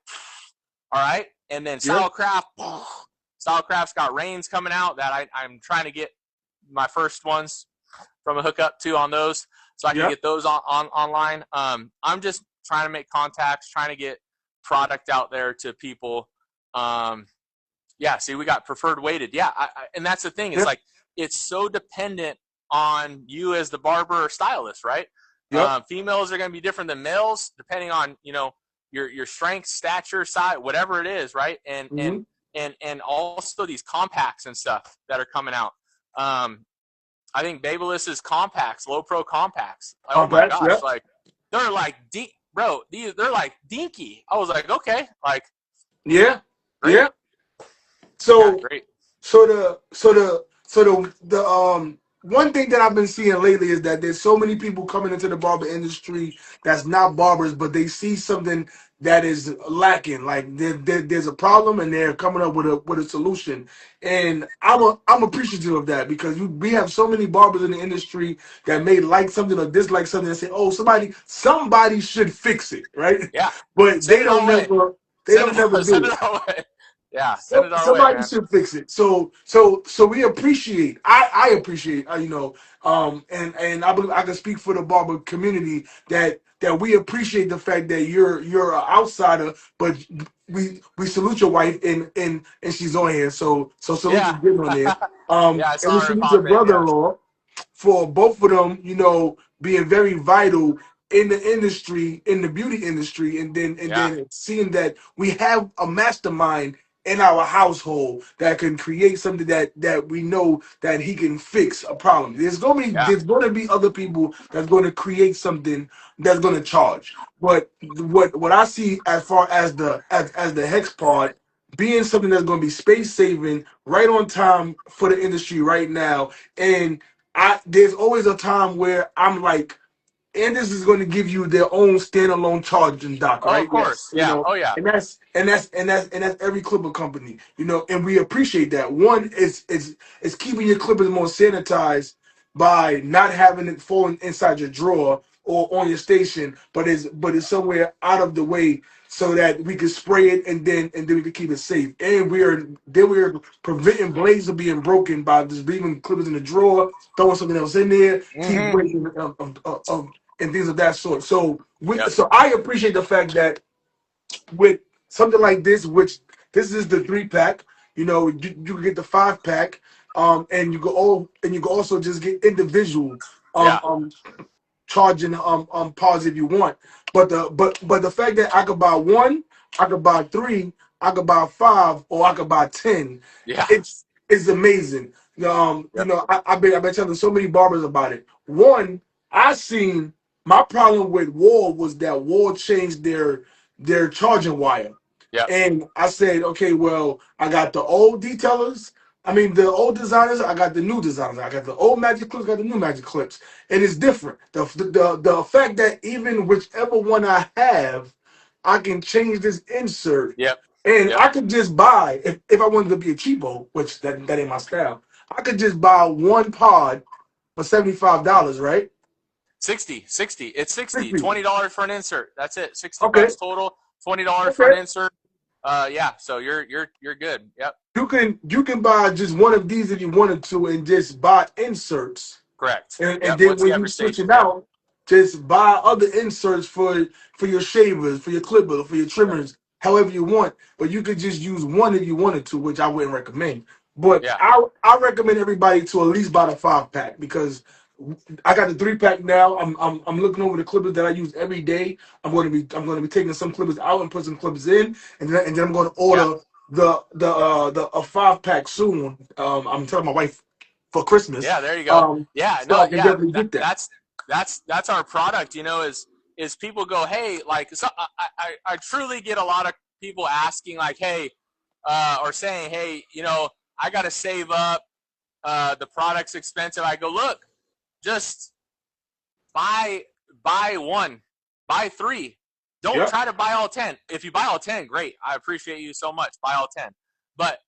all right. And then Stylecraft's got reins coming out that I'm trying to get my first ones from a hookup too on those. So I can get those online. I'm just trying to make contacts, trying to get product out there to people. See, we got preferred weighted. And that's the thing. It's like, it's so dependent on you as the barber or stylist, right? Females are going to be different than males depending on, your strength, stature, size, whatever it is, right? And also these compacts and stuff that are coming out. I think Babyliss compacts, low pro compacts. Oh my gosh, like they're like deep, bro. They're like dinky. I was like, okay, like great. So great. So one thing that I've been seeing lately is that there's so many people coming into the barber industry that's not barbers, but they see something that is lacking. Like there's a problem, and they're coming up with a solution. And I'm appreciative of that because we have so many barbers in the industry that may like something or dislike something and say, "Oh, somebody should fix it," right? Yeah. But Send it our way. they don't never Send do it it. our way. Yeah. Send it our way, Somebody man. should fix it. So we appreciate. I appreciate. And I believe I can speak for the barber community that we appreciate the fact that you're an outsider, but we salute your wife and she's on here. So salute Yeah. you good on there. Yeah. I And we saw her salute your pop in. Yeah. brother-in-law for both of them, being very vital in the industry, in the beauty industry, and Yeah. then seeing that we have a mastermind in our household that can create something that we know that he can fix a problem. Yeah. There's gonna be other people that's gonna create something that's gonna charge. But what I see as far as as the Hex Pod being something that's gonna be space saving, right on time for the industry right now, and there's always a time where I'm like, and this is going to give you their own standalone charging dock, Oh, of right? course. Yes, Yeah. Oh, yeah. and that's every clipper company, and we appreciate that. One is keeping your clippers more sanitized by not having it falling inside your drawer or on your station, but it's somewhere out of the way so that we can spray it and then we can keep it safe. And we're preventing blades from being broken by just leaving clippers in the drawer, throwing something else in there, teeth Mm-hmm. breaking and things of that sort. So Yep. so I appreciate the fact that with something like this, which this is the 3-pack, you can get the 5-pack, and you can also just get individual um Yeah. um charging pods if you want. But the fact that I could buy one, I could buy three, I could buy five, or I could buy 10, Yeah. it's amazing. Yep. I've been telling so many barbers about it. One, I seen my problem with Wall was that Wall changed their charging wire. Yep. And I said, okay, well, I got the old detailers. I mean, the old designers. I got the new designers. I got the old magic clips. Got the new magic clips, and it's different. The fact that even whichever one I have, I can change this insert, Yep. and Yep. I could just buy if I wanted to be a cheapo, which that ain't my style. I could just buy one pod for $75, right? 60. It's 60. 60. $20 for an insert. That's it. 60 Okay. bucks total. $20 for Okay. an insert. Yeah. So you're good. Yep. You can buy just one of these if you wanted to, and just buy inserts. Correct. And Yep. then Once you when have you your switch station. it Yep. out, just buy other inserts for your shavers, for your clippers, for your Yep. trimmers, however you want. But you could just use one if you wanted to, which I wouldn't recommend. But Yeah. I recommend everybody to at least buy the 5-pack because I got the 3-pack now. I'm looking over the clippers that I use every day. I'm going to be taking some clippers out and put some clippers in, and then I'm going to Yeah. order the a 5-pack soon. I'm telling my wife for Christmas. Yeah. There you go. Yeah. So No. I can Yeah. definitely get that. That's our product. Is people go, hey, like, so I truly get a lot of people asking, like, hey, or saying, hey, I got to save up. The product's expensive. I go, look, just buy one, buy three. Don't Yep. try to buy all 10. If you buy all 10, great. I appreciate you so much. Buy all 10. But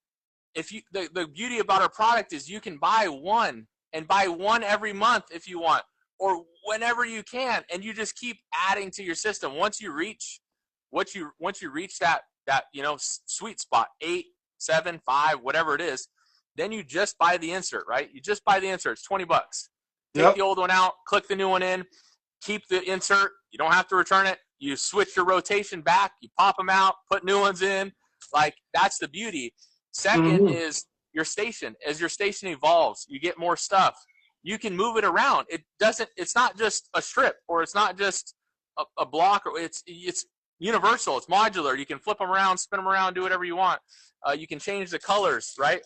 if you the beauty about our product is you can buy one and buy one every month if you want, or whenever you can, and you just keep adding to your system. Once you reach that sweet spot, 8, 7, 5, whatever it is, then you just buy the insert, right? You just buy the insert. It's $20. Take Yep. the old one out, click the new one in, keep the insert. You don't have to return it. You switch your rotation back, you pop them out, put new ones in. Like, that's the beauty. Second Hmm. is your station. As your station evolves, you get more stuff. You can move it around. It's not just a strip, or it's not just a block, or it's universal. It's modular. You can flip them around, spin them around, do whatever you want. You can change the colors, right?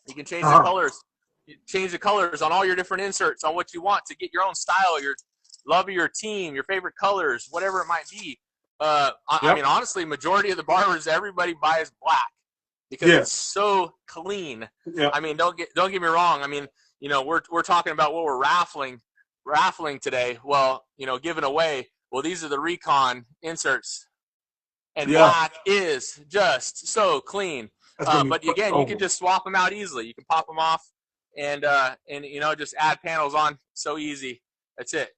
You can change the Uh-huh. colors. You change the colors on all your different inserts on what you want to get your own style, your love of your team, your favorite colors, whatever it might be. I mean, Yep. honestly, majority of the barbers, everybody buys black because Yeah. it's so clean. Yeah. I mean, don't get me wrong. I mean, we're talking about what we're raffling today. Well, giving away. Well, these are the Recon inserts, and Yeah, black is just so clean. that's gonna be But again, you can over. just swap them out easily. You can pop them off, and just add panels on. So easy. That's it.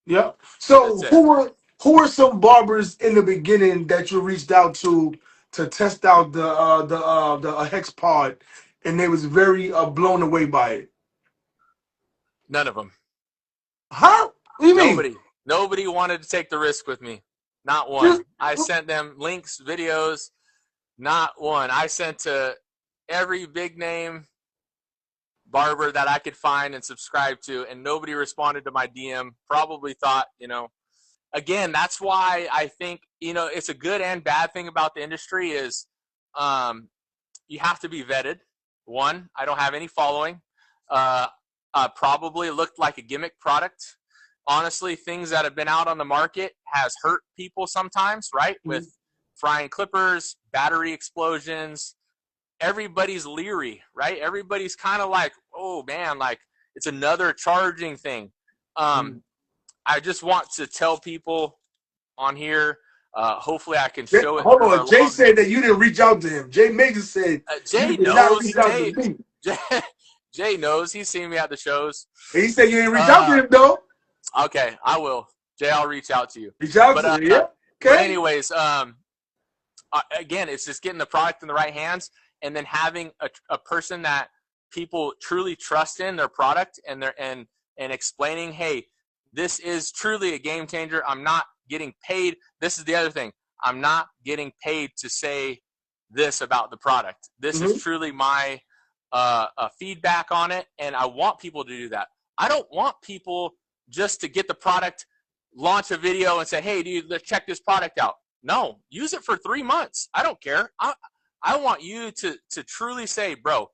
Yeah. So That's it. who were some barbers in the beginning that you reached out to test out the Hex Pod, and they was very blown away by it? None of them. Huh? What do you mean? Nobody wanted to take the risk with me. Not Just one. I sent them links, videos. Not one. I sent to every big name barber that I could find and subscribe to, and nobody responded to my DM. Probably thought, again, that's why I think, it's a good and bad thing about the industry is you have to be vetted. One, I don't have any following. Probably looked like a gimmick product. Honestly, things that have been out on the market has hurt people sometimes, right? With frying clippers, battery explosions. Everybody's leery, right? Everybody's kind of like, oh man, like it's another charging thing. I just want to tell people on here, hopefully I can show it hold through on. our Jay long. said that you didn't reach out to him. Jay Major said you Jay did not knows. reach out to me. Jay knows. He's seen me at the shows. And he said you didn't reach out to him though. Okay, I will. Jay, I'll reach out to you. Reach out to him, yeah. Okay. But anyways, again, it's just getting the product in the right hands, and then having a person that people truly trust in their product, and explaining, hey, this is truly a game changer. I'm not getting paid. This is the other thing. I'm not getting paid to say this about the product. This is truly my feedback on it, and I want people to do that. I don't want people just to get the product, launch a video, and say, hey, dude, let's check this product out. No, use it for 3 months. I don't care. I want you to truly say, bro,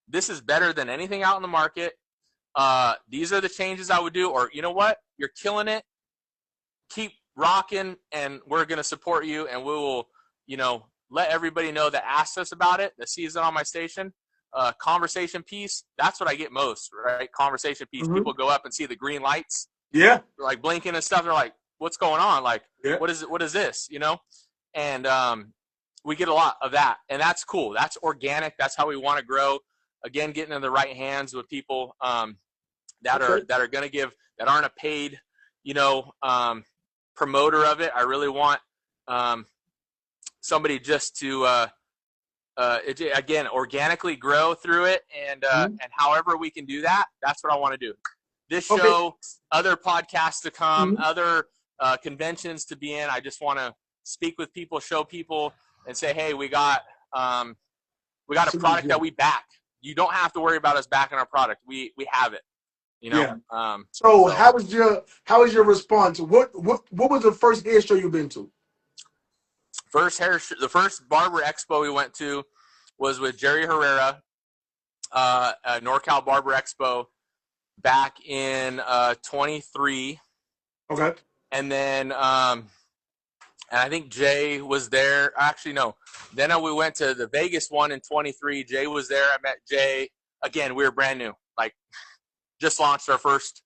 this is better than anything out in the market. These are the changes I would do. Or, you know what? You're killing it. Keep rocking, and we're going to support you, and we will, let everybody know that asked us about it, that sees it on my station. Conversation piece, that's what I get most, right? Conversation piece. People go up and see the green lights. Yeah. Like blinking and stuff. They're like, what's going on? Like, yeah. What is it? What is this? And we get a lot of that, and that's cool. That's organic. That's how we want to grow. Again, getting in the right hands with people that are going to give, that aren't a paid, promoter of it. I really want somebody just to again, organically grow through it, and however we can do that, that's what I want to do. This show, other podcasts to come, other conventions to be in. I just want to speak with people, show people, and say, hey, we got a product that we back. You don't have to worry about us backing our product. We have it. Yeah. So how was your response? What was the first hair show you've been to? The first barber expo we went to was with Jerry Herrera, NorCal Barber Expo, back in 23. Okay. And then and I think Jay was there. Actually, no. Then we went to the Vegas one in 23. Jay was there. I met Jay. Again, we were brand new. Like, just launched our first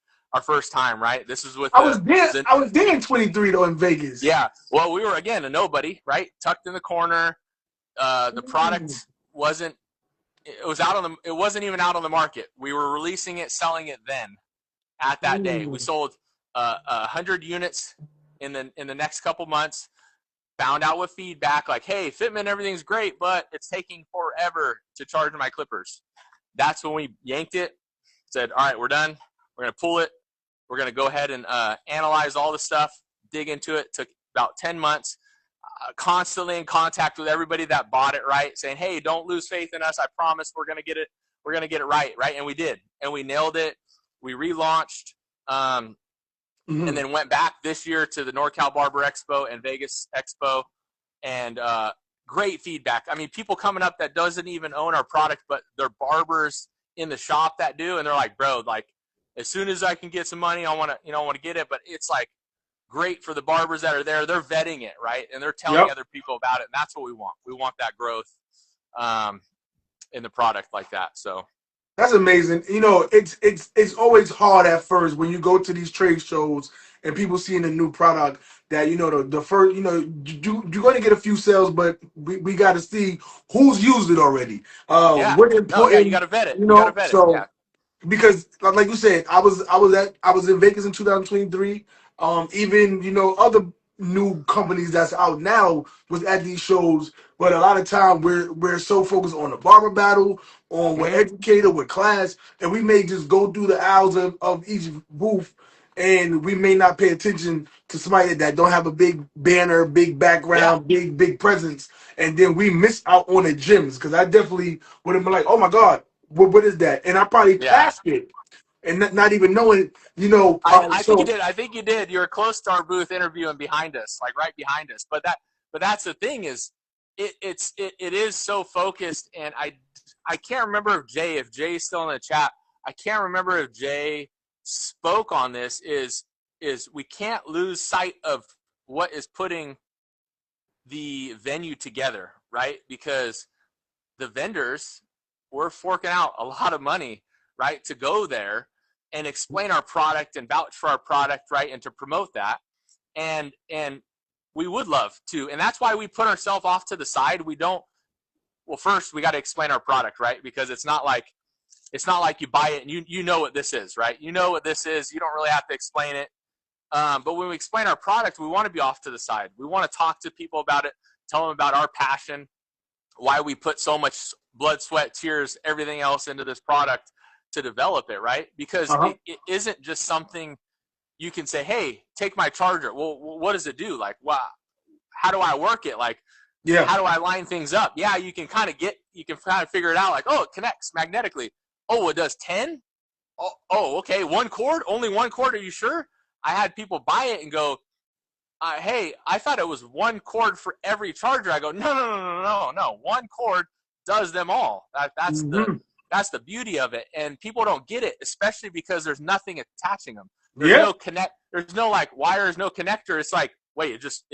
time, right? This is with I was there in 23 though in Vegas. Yeah. Well, we were, again, a nobody, right? Tucked in the corner. The product wasn't even out on the market. We were releasing it, selling it then at that day. We sold 100 units in the next couple months. Found out with feedback like, hey, fitment, everything's great, but it's taking forever to charge my clippers. That's when we yanked it, said, all right, we're done. We're going to pull it. We're going to go ahead and analyze all the stuff, dig into it. Took about 10 months, constantly in contact with everybody that bought it, right? Saying, hey, don't lose faith in us. I promise we're going to get it. We're going to get it right, right? And we did. And we nailed it. We relaunched. And then went back this year to the NorCal Barber Expo and Vegas Expo, and great feedback. I mean, people coming up that doesn't even own our product, but they're barbers in the shop that do, and they're like, bro, like, as soon as I can get some money, I want to get it. But it's like great for the barbers that are there. They're vetting it, right, and they're telling other people about it, and that's what we want. We want that growth in the product like that. So That's amazing. You know, it's always hard at first when you go to these trade shows and people seeing a new product that, you know, the first, you know, you're going to get a few sales, but we got to see who's used it already. Yeah. What No, yeah, you got important, to vet it. you You got to know, vet it. so Yeah. because like you said, I was in Vegas in 2023. Even, you know, other new companies that's out now was at these shows, but a lot of time we're so focused on the barber battle, on we're Hmm. educated with class, and we may just go through the aisles of each booth, and we may not pay attention to somebody that don't have a big banner, big Yeah. background, big presence, and then we miss out on the gyms. Because I definitely would have been like, oh my god, what is that? And I probably Yeah. passed it and not even knowing, you know. I think you So did. I think you did. You were close to our booth interviewing behind us, like right behind us. But that's the thing is, it is so focused, and I can't remember if Jay's still in the chat. I can't remember if Jay spoke on this. Is we can't lose sight of what is putting the venue together, right? Because the vendors were forking out a lot of money, right, to go there and explain our product and vouch for our product, right, and to promote that. And we would love to, and that's why we put ourselves off to the side. We don't. Well, first we got to explain our product, right, because it's not like you buy it and you know what this is, right? You know what this is. You don't really have to explain it. But when we explain our product, we want to be off to the side. We want to talk to people about it, tell them about our passion, why we put so much blood, sweat, tears, everything else into this product to develop it, right? Because uh-huh. it isn't just something you can say, hey, take my charger. Well, what does it do? Like, wow, how do I work it? Like, Yeah. how do I line things up? Yeah, you can kind of figure it out. Like, oh, it connects magnetically. Oh, it does 10? Oh, okay, one cord? Only one cord? Are you sure? I had people buy it and go, hey, I thought it was one cord for every charger. I go, no. One cord does them all. Hmm. That's the beauty of it, and people don't get it, especially because there's nothing attaching them. There's Yeah. no connect. There's no like wires, no connector. It's like, wait, they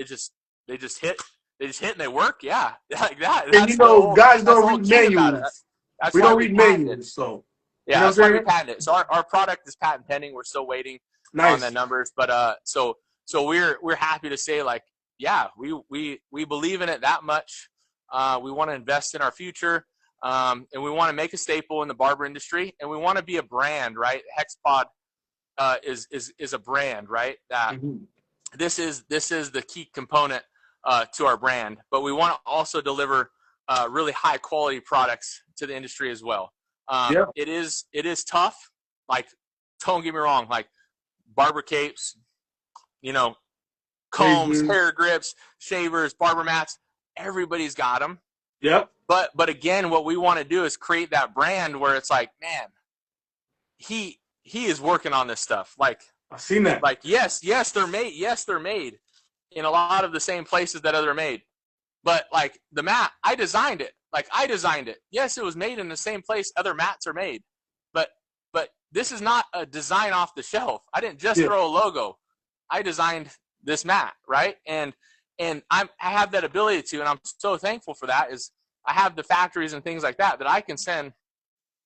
just hit and they work. Yeah, like that. And you know, guys That's don't the whole read key about it. manuals. That's We why don't we read patented. manuals, so you Yeah, know that's what I'm why we saying? patented it. So our product is patent pending. We're still waiting on the Nice. numbers, but so we're happy to say, like, yeah, we believe in it that much. We want to invest in our future, and we want to make a staple in the barber industry, and we want to be a brand, right? Hex Pod is a brand, right? That Hmm. this is the key component to our brand, but we want to also deliver really high quality products to the industry as well. Yeah. It is tough. Like, don't get me wrong. Like, barber capes, you know, combs, Razors. hair grips, shavers, barber mats. Everybody's got them. Yep. But again, what we want to do is create that brand where it's like, man, he is working on this stuff. I seen that. Yes, they're made. Yes, they're made in a lot of the same places that other made. But like the mat, I designed it. Yes, it was made in the same place other mats are made. But this is not a design off the shelf. I didn't just Yeah. throw a logo. I designed this mat, right? And I have that ability to, and I'm so thankful for that. Is I have the factories and things like that I can send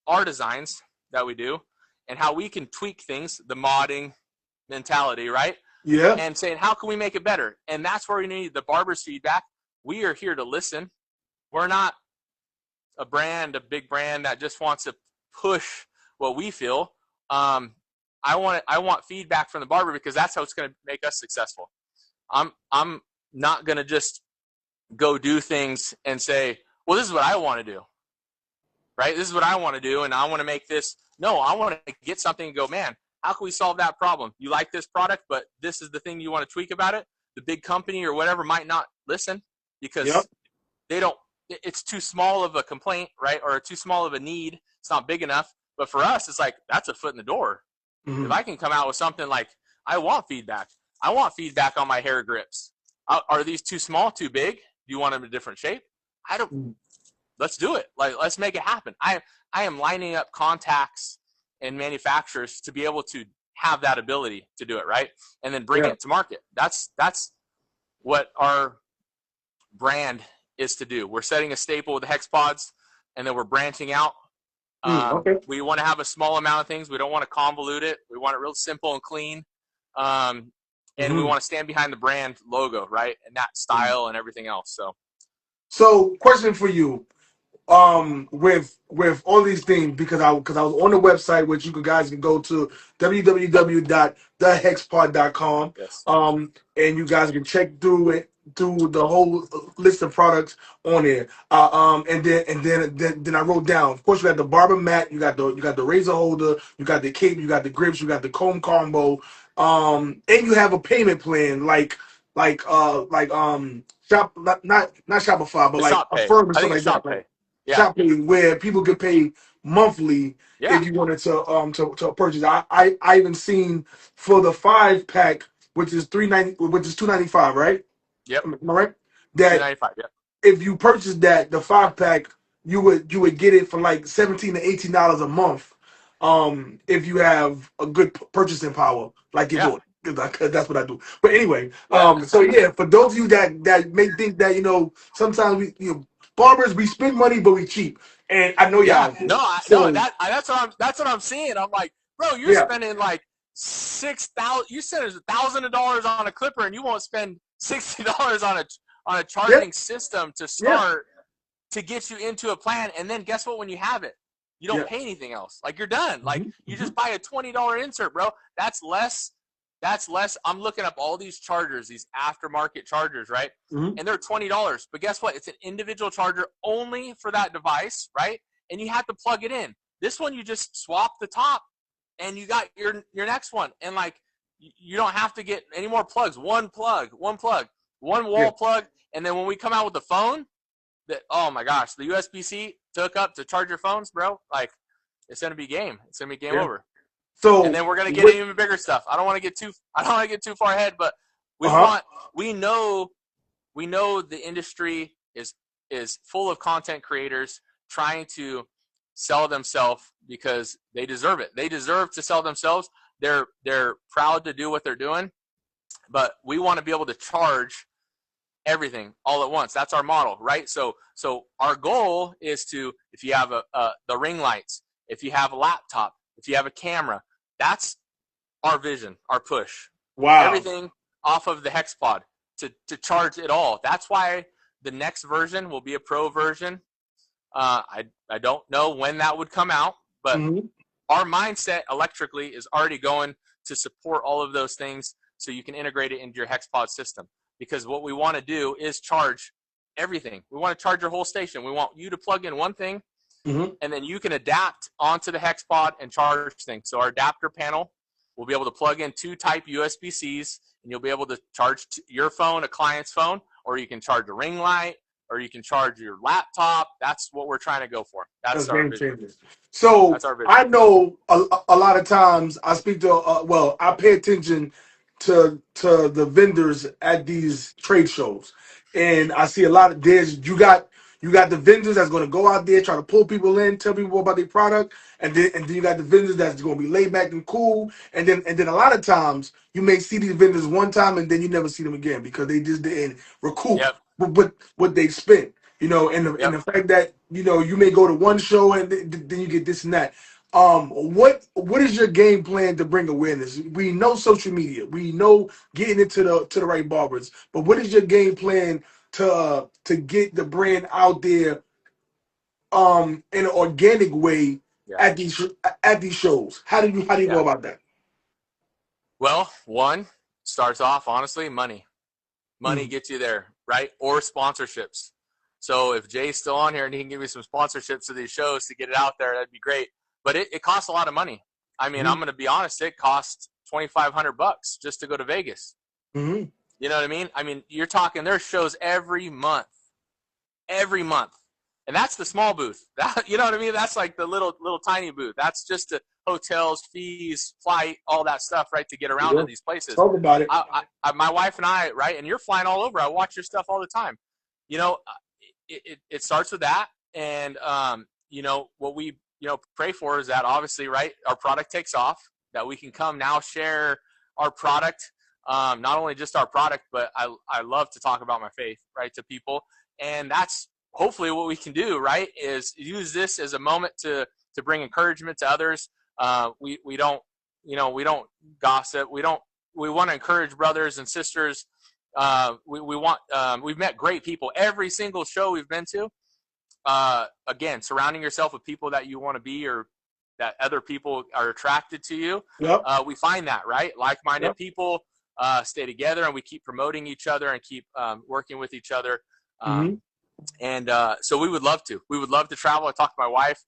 our designs that we do and how we can tweak things, the modding mentality, right? Yeah. And saying, how can we make it better? And that's where we need the barber's feedback. We are here to listen. We're not a big brand that just wants to push what we feel. I want feedback from the barber, because that's how it's going to make us successful. I'm not going to just go do things and say, well, this is what I want to do, right? This is what I want to do, and I want to make this. No, I want to get something and go, man, how can we solve that problem? You like this product, but this is the thing you want to tweak about it. The big company or whatever might not listen Yep. because it's too small of a complaint, right? Or too small of a need. It's not big enough. But for us, it's like, that's a foot in the door. If Hmm. I can come out with something like, I want feedback. I want feedback on my hair grips. Are these too small, too big? Do you want them in a different shape? I don't. Let's do it. Like, let's make it happen. I am lining up contacts and manufacturers to be able to have that ability to do it, right? And then bring Yeah. it to market. That's what our brand is to do. We're setting a staple with the Hex Pods, and then we're branching out Okay. We want to have a small amount of things. We don't want to convolute it. We want it real simple and clean. And we want to stand behind the brand logo, right? And that style and everything else. So, question for you. With all these things, because I was on the website, which you guys can go to www.thehexpod.com, Yes. and you guys can check through it, through the whole list of products on there. And then I wrote down. Of course, you got the barber mat, you got the razor holder, you got the cape, you got the grips, you got the comb combo, and you have a payment plan like shop, not Shopify, but The like Shop Pay. Affirm or I think something it's like that. Shop Like Pay. Yeah. Shop Pay, where people could pay monthly Yeah. if you wanted to purchase. I even seen for the 5 pack, which is 390, which is 295, right? Yep. Am I right? That 295. Yep. if you purchase that, the 5 pack, you would get it for like $17 to $18 a month. If you have a good purchasing power, like your Yeah. daughter, because that's what I do. But anyway, Yeah. so yeah, for those of you that may think that sometimes barbers, we spend money but we cheap, and I know Yeah. y'all No, do. no, So that's what I'm seeing. I'm like, bro, you're yeah, spending like 6,000. You said it's $1,000 on a clipper, and you won't spend $60 on a yeah, charging system to yeah, start to get you into a plan. And then guess what? When you have it, you don't yeah. pay anything else. Like you're done. Like Mhm, you mhm, just buy a $20 insert, bro. That's less. That's less. I'm looking up all these chargers, these aftermarket chargers, right? mhm. And they're $20. But guess what? It's an individual charger only for that device, right? And you have to plug it in. This one, you just swap the top, and you got your next one. And like you don't have to get any more plugs. One plug, one Yeah, wall plug. And then when we come out with the phone, that oh my gosh, the USB-C took up to charge your phones, bro. Like it's gonna be game. It's gonna be game yeah. over. And So then we're gonna get what? even bigger stuff. I don't want to get too. I don't want to get too far ahead, but we Uh huh. want. We know. We know the industry is full of content creators trying to sell themselves because they deserve it. They deserve to sell themselves. They're proud to do what they're doing, but we want to be able to charge everything all at once. That's our model, right? So our goal is to, if you have the ring lights, if you have a laptop, if you have a camera, that's our vision, our push. Wow. Everything off of the Hex Pod to charge it all. That's why the next version will be a pro version. I don't know when that would come out, but Hmm. our mindset electrically is already going to support all of those things so you can integrate it into your HexPod system. Because what we want to do is charge everything. We want to charge your whole station. We want you to plug in one thing, Hmm. and then you can adapt onto the HexPod and charge things. So our adapter panel will be able to plug in 2 type USB-Cs, and you'll be able to charge your phone, a client's phone, or you can charge a ring light, or you can charge your laptop. That's what we're trying to go for. That's That's our game vision. changers. So That's our vision. I know a lot of times I speak to well, I pay attention to the vendors at these trade shows, and I see a lot of you got the vendors that's going to go out there try to pull people in, tell people about their product, and then you got the vendors that's going to be laid back and cool, and then a lot of times you may see these vendors one time and then you never see them again because they just didn't recoup Yep. what they spent. And Yep. the fact that you may go to one show and then you get this and that. What is your game plan to bring awareness? We know social media, we know getting into the right barbers, but what is your game plan to get the brand out there in an organic way Yeah. at these shows? How do you go Yeah. about that? Well, one starts off honestly, money. Money Mm, gets you there, right? Or sponsorships. So if Jay's still on here and he can give me some sponsorships to these shows to get it out there, that'd be great. But it costs a lot of money. I mean, I'm mm, going to be honest, it costs $2,500 just to go to Vegas. mm, You know what I mean? I mean, you're talking there's shows every month, and that's the small booth. That, you know what I mean? That's like the little tiny booth. That's just the hotels, fees, flight, all that stuff, right, to get around yeah. to these places. Talk about it. My wife and I, right, and you're flying all over. I watch your stuff all the time. You know, it starts with that, and what we pray for is that obviously, right, our product takes off, that we can come now share our product, not only just our product, but I love to talk about my faith, right, to people, and that's hopefully what we can do, right, is use this as a moment to to bring encouragement to others. We don't, we don't gossip. We want to encourage brothers and sisters. We've met great people every single show we've been to. Again, surrounding yourself with people that you want to be, or that other people are attracted to you. Yep. We find that, right? Like-minded Yep. people stay together, and we keep promoting each other and keep working with each other. So we would love to travel. I talked to my wife.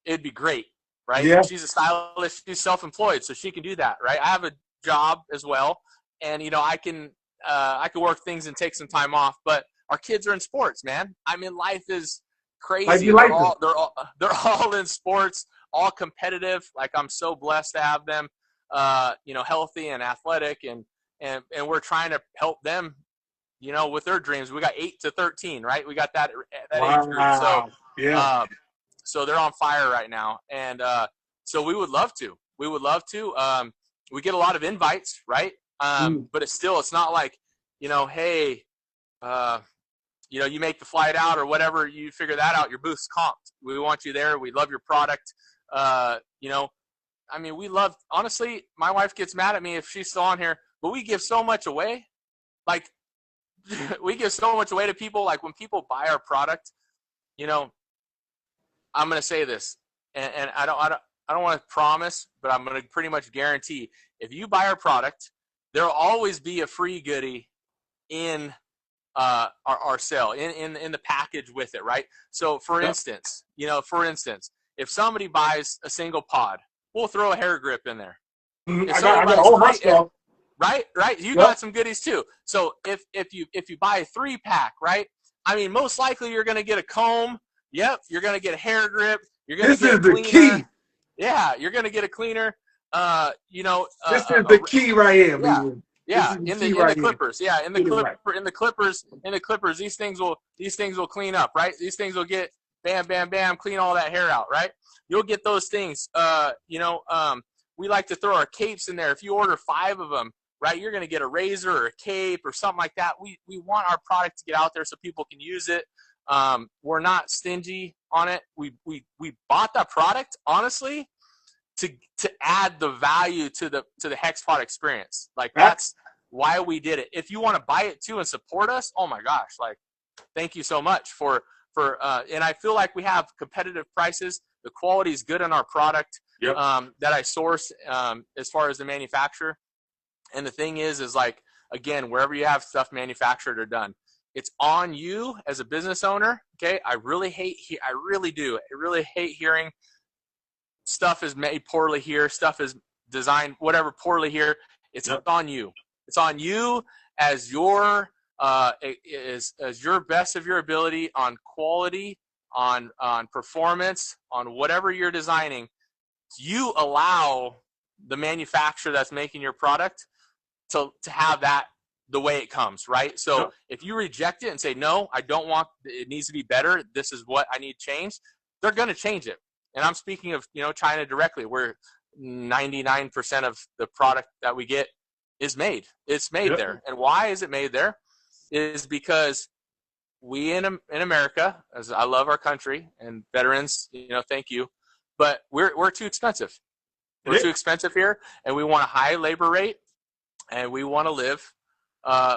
It'd be great, right? Yeah. She's a stylist. She's self-employed, so she can do that, right? I have a job as well, and I can work things and take some time off. But our kids are in sports, man. I mean, life is crazy. They're all in sports, all competitive. Like, I'm so blessed to have them, healthy and athletic, and we're trying to help them, with their dreams. We got 8 to 13, right? We got that age group. So yeah. So they're on fire right now, and so we would love to. We get a lot of invites, right? But it's not like, hey, you make the flight out or whatever, you figure that out. Your booth's comped. We want you there. We love your product. I mean, honestly, my wife gets mad at me if she's still on here, but we give so much away. Like, we give so much away to people. Like, when people buy our product, I'm going to say this, and I don't want to promise, but I'm going to pretty much guarantee, if you buy our product, there'll always be a free goodie in our sale, in the package with it, right? So for instance, if somebody buys a single pod, we'll throw a hair grip in there. I got all my stuff. Right. You got some goodies too. So if you buy a 3-pack, right? I mean, most likely you're going to get a comb. Yep, you're going to get a hair grip. You're going to get a cleaner. This is the key. Yeah, you're going to get a cleaner. This is the key right here, man. Yeah, in the clippers. Yeah, in the clippers, these things will clean up, right? These things will get bam, bam, bam, clean all that hair out, right? You'll get those things. We like to throw our capes in there. If you order 5 of them, right, you're going to get a razor or a cape or something like that. We want our product to get out there so people can use it. We're not stingy on it. We bought that product, honestly, to add the value to the Hex Pod experience. Like, that's why we did it. If you want to buy it too and support us, oh my gosh, like, thank you so much for and I feel like we have competitive prices. The quality is good in our product that I source as far as the manufacturer. And the thing is like, again, wherever you have stuff manufactured or done, it's on you as a business owner. Okay. I really hate hearing stuff is made poorly here. Stuff is designed, whatever, poorly here. It's on you. It's on you as your as your best of your ability on quality, on performance, on whatever you're designing. You allow the manufacturer that's making your product to have that the way it comes, right? So if you reject it and say, no, I don't want, it needs to be better, this is what I need changed, they're going to change it. And I'm speaking of, China directly, where 99% of the product that we get is made. It's made there. And why is it made there? Is because we in America, as I love our country and veterans, thank you, but we're too expensive. We're too expensive here, and we want a high labor rate, and we want to live.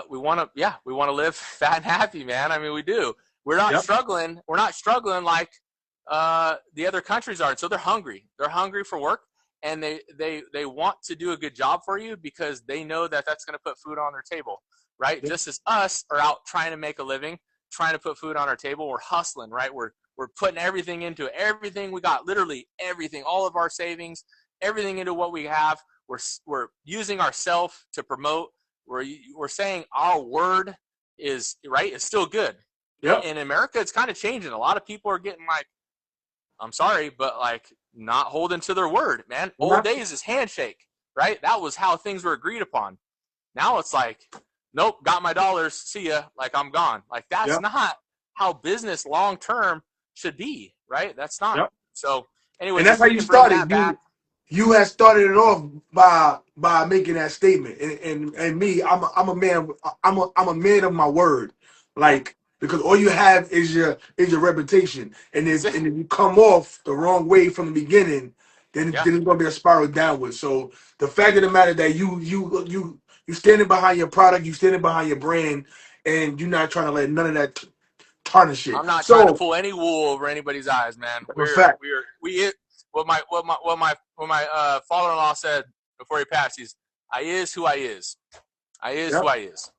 We want to live fat and happy, man. I mean, we do. We're not struggling. We're not struggling like the other countries are. And so they're hungry. They're hungry for work, and they want to do a good job for you because they know that that's going to put food on their table, right? Just as us are out trying to make a living, trying to put food on our table, we're hustling, right? We're putting everything into it. Everything we got, literally everything, all of our savings, everything into what we have. We're using ourselves to promote. We're saying our word is right. It's still good. Yeah. In America, it's kind of changing. A lot of people are getting like, I'm sorry, but like not holding to their word, man. Old days is handshake, right? That was how things were agreed upon. Now it's like, nope, got my dollars. See ya. Like, I'm gone. Like, that's not how business long term should be, right? That's not. Yep. So anyway, and that's how you started. You had started it off by making that statement, and me, I'm a man. I'm a man of my word. Like, because all you have is your reputation, and if you come off the wrong way from the beginning, Yeah, then it's gonna be a spiral downwards. So the fact of the matter that you standing behind your product, you standing behind your brand, and you're not trying to let none of that tarnish it. I'm not trying to So pull any wool over anybody's eyes, man. for a fact, What my father-in-law said before he passed. I is who I is. I is who yep. I is.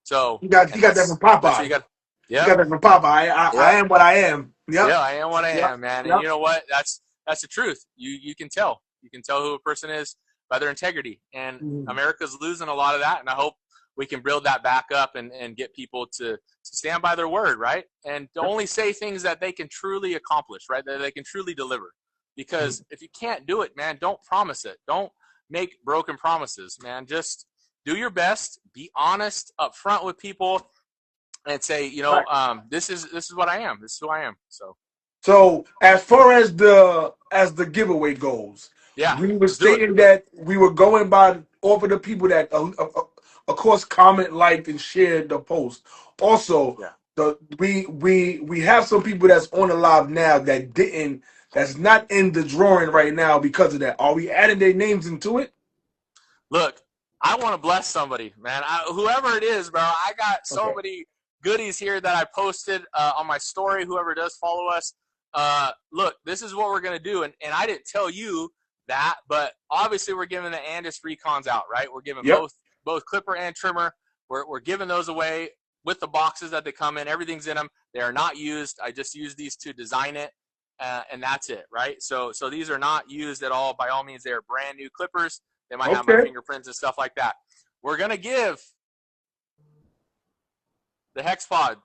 So, He got and that from that's what you Popeye. got. He Yep. got that from Popeye. I Yep. am what I am. Yep. Yeah, I am what I Yep. am, man. And Yep. you know what? That's the truth. You can tell. You can tell who a person is by their integrity. And Mhm. America's losing a lot of that. And I hope we can build that back up and get people to stand by their word, right? And to Yep. only say things that they can truly accomplish, right? That they can truly deliver. Because if you can't do it, man, don't promise it. Don't make broken promises, man. Just do your best. Be honest up front with people and say, Right. this is what I am. This is who I am. So as far as the giveaway goes, Yeah, we were let's do it. stating that we were going by off of the people that, of course, comment, liked, and shared the post. Also, Yeah. we have some people that's on the live now that's not in the drawing right now because of that. Are we adding their names into it? Look, I want to bless somebody, man. Whoever it is, bro. I got so Okay. many goodies here that I posted on my story. Whoever does follow us, look, this is what we're gonna do, and I didn't tell you that, but obviously we're giving the Andis Recons out, right? We're giving Yep. both clipper and trimmer. We're giving those away with the boxes that they come in. Everything's in them. They are not used. I just used these to design it, and that's it, right? So these are not used at all. By all means, they are brand new clippers. They might have my Okay. fingerprints and stuff like that. We're going to give the Hex Pod,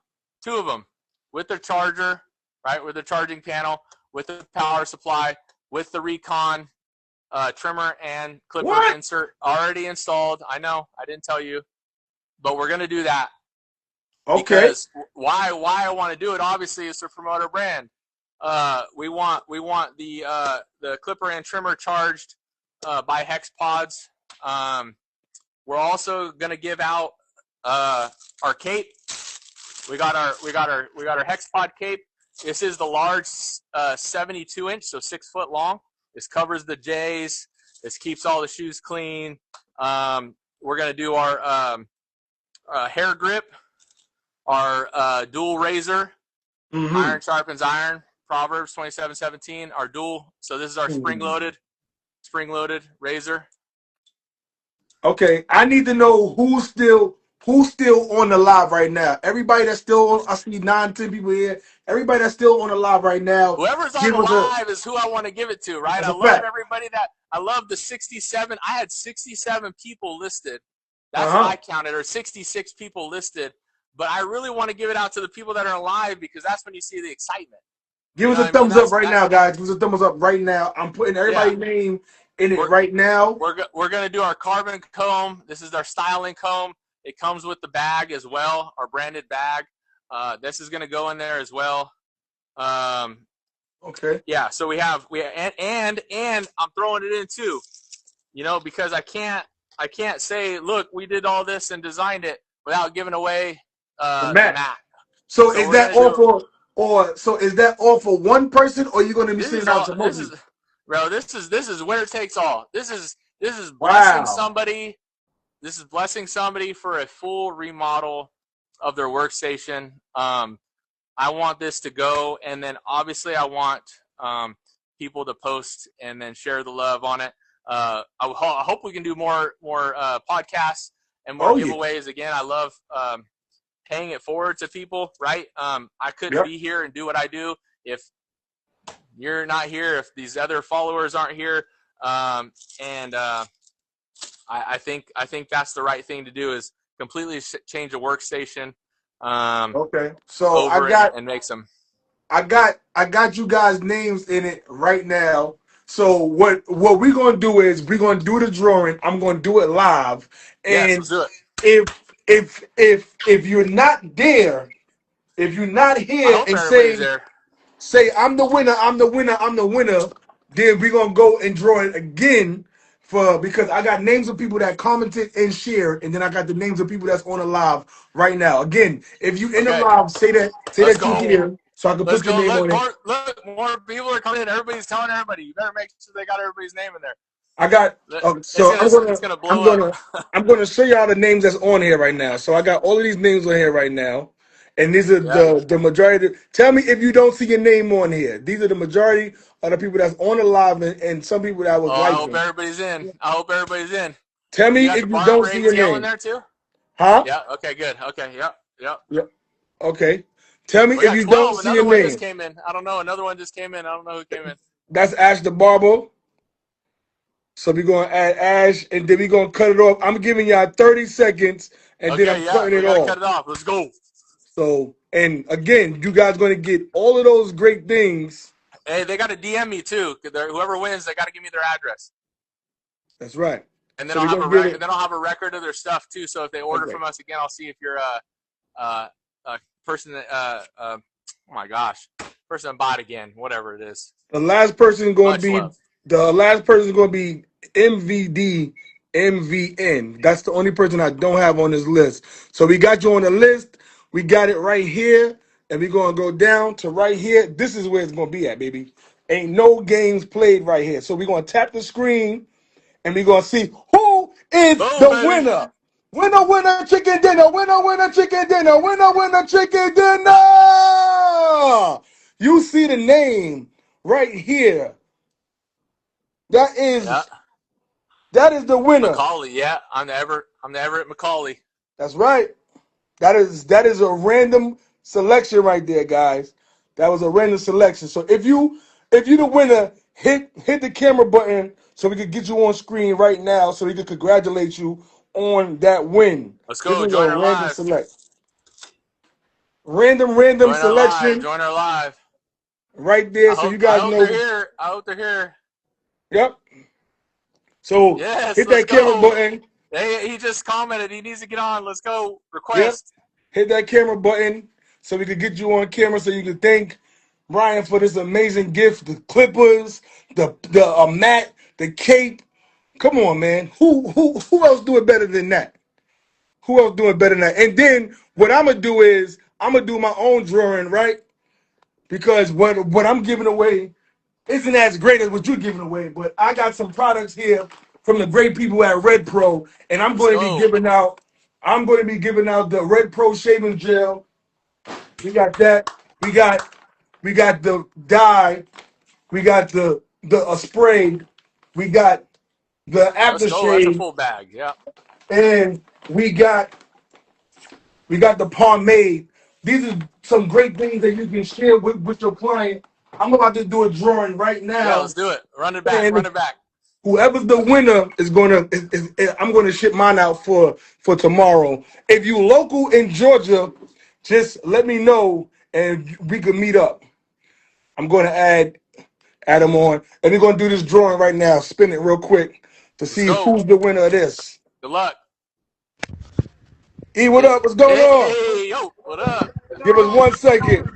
2 of them, with their charger, right, with the charging panel, with the power supply, with the Recon trimmer and clipper What? insert already installed. I know, I didn't tell you, but we're going to do that. Okay. Because why I want to do it, obviously, is to promote our brand. We want the clipper and trimmer charged by Hex Pods. We're also gonna give out our cape. We got our Hex Pod cape. This is the large 72-inch, so 6 foot long. This covers the J's. This keeps all the shoes clean. We're gonna do our hair grip, our dual razor. Mm-hmm. Iron sharpens iron. Proverbs 27:17. Our dual. So this is our spring loaded razor. Okay, I need to know who's still on the live right now. Everybody that's still on, I see 9, 10 people here. Everybody that's still on the live right now, Whoever's on give the us a. live is who I want to give it to, right? That's I a love fact. everybody I love the 67. I had 67 people listed. That's what Uh-huh. I counted, or 66 people listed. But I really want to give it out to the people that are live because that's when you see the excitement. Give You us know a what I mean? thumbs up right now, guys. Give us a thumbs up right now. I'm putting Yeah. everybody's name in it We're right now. we're gonna do our carbon comb. This is our styling comb. It comes with the bag as well, our branded bag. This is gonna go in there as well. Okay. Yeah, so we have and I'm throwing it in too, because I can't say, look, we did all this and designed it without giving away The the mat. mat. So So is we're that gonna all do for one person, or are you going to be this sending is out all to this most is people? bro, this is winner takes all. This is blessing Wow. somebody. This is blessing somebody for a full remodel of their workstation. I want this to go, and then obviously I want people to post and then share the love on it. I hope we can do more podcasts and more Oh yeah. giveaways. Again, I love paying it forward to people, right? I couldn't Yep. be here and do what I do if you're not here, if these other followers aren't here. And I think that's the right thing to do, is completely change a workstation Okay. So over and make some. I got you guys' names in it right now. So what we're gonna do is we're gonna do the drawing. I'm gonna do it live. Yes, let's And do it. if you're not there, if you're not I here hope and everybody's there. say I'm the winner, then we're gonna go and draw it again because I got names of people that commented and shared, and then I got the names of people that's on the live right now. Again, if you in the Okay. live, say Let's that you go. here, so I can Let's put your go. name Look, on it. more people are coming in. Everybody's telling everybody. You better make sure they got everybody's name in there. I got so It's gonna blow up. I'm gonna show y'all the names that's on here right now. So I got all of these names on here right now, and these are Yeah. the majority. Tell me if you don't see your name on here. These are the majority of the people that's on the live, and some people that was Oh, I hope liking. everybody's in. I hope everybody's in. Tell me You got the if you don't barber see your ATL in name, there too? huh? Yeah. Okay. Good. Okay. Yep. Yep. Yeah. Okay. Tell me We if got you don't 12. see your Another one just name. came in. I don't know. Another one just came in. I don't know who came in. That's Ash the Barber. So we're gonna add Ash, and then we're gonna cut it off. I'm giving y'all 30 seconds, and then I'm Okay. Yeah. cutting We it gotta off. cut it off. Let's go. So, and again, you guys going to get all of those great things. Hey, they got to DM me too. Whoever wins, they got to give me their address. That's right. And then So we're going to get it. then I'll have a record of their stuff too. So if they order Okay. from us again, I'll see if you're a person that oh my gosh, person that bought again, whatever it is. The last person going to Much be love. MVD MVN. That's the only person I don't have on this list. So we got you on the list. We got it right here, and we're going to go down to right here. This is where it's going to be at, baby. Ain't no games played right here. So we're going to tap the screen, and we're going to see who is Boom, the baby. winner. Winner, winner, chicken dinner. Winner, winner, chicken dinner. Winner, winner, chicken dinner. You see the name right here. That Yeah. is the winner. Macaulay. Yeah. I'm the Everett Macaulay. That's right. That is a random selection right there, guys. That was a random selection. So if you the winner, hit the camera button so we can get you on screen right now so we can congratulate you on that win. Let's This go. is a Join her random live. select. Random Join her live. selection Join her live. right there so you I guys hope they're know. here. I hope they're here. Yep. So Yes, hit let's that camera go. button. Hey, he just commented. He needs to get on. Let's go. Yep. Request. Hit that camera button so we can get you on camera so you can thank Brian for this amazing gift. The clippers, the mat, the cape. Come on, man. Who else do it better than that? Who else do it better than that? And then what I'm gonna do is I'm gonna do my own drawing, right? Because what I'm giving away isn't as great as what you're giving away, but I got some products here from the great people at Red Pro, and I'm Let's going to be go. giving out. I'm going to be giving out the Red Pro shaving gel. We got that. We got the dye. We got the spray. We got the Let's go. That's a aftershave, full bag. Yeah. and we got the pomade. These are some great things that you can share with your client. I'm about to do a drawing right Yeah, now, let's do it. Run it back. Run and it back. whoever's the winner is I'm gonna ship mine out for tomorrow. If you local in Georgia, just let me know and we can meet up. I'm gonna add them on, and we're gonna do this drawing right now. Spin it real quick to Let's see go. who's the winner of this. Good luck. E, what up? What's going on? Hey, yo, what up? Give us 1 second.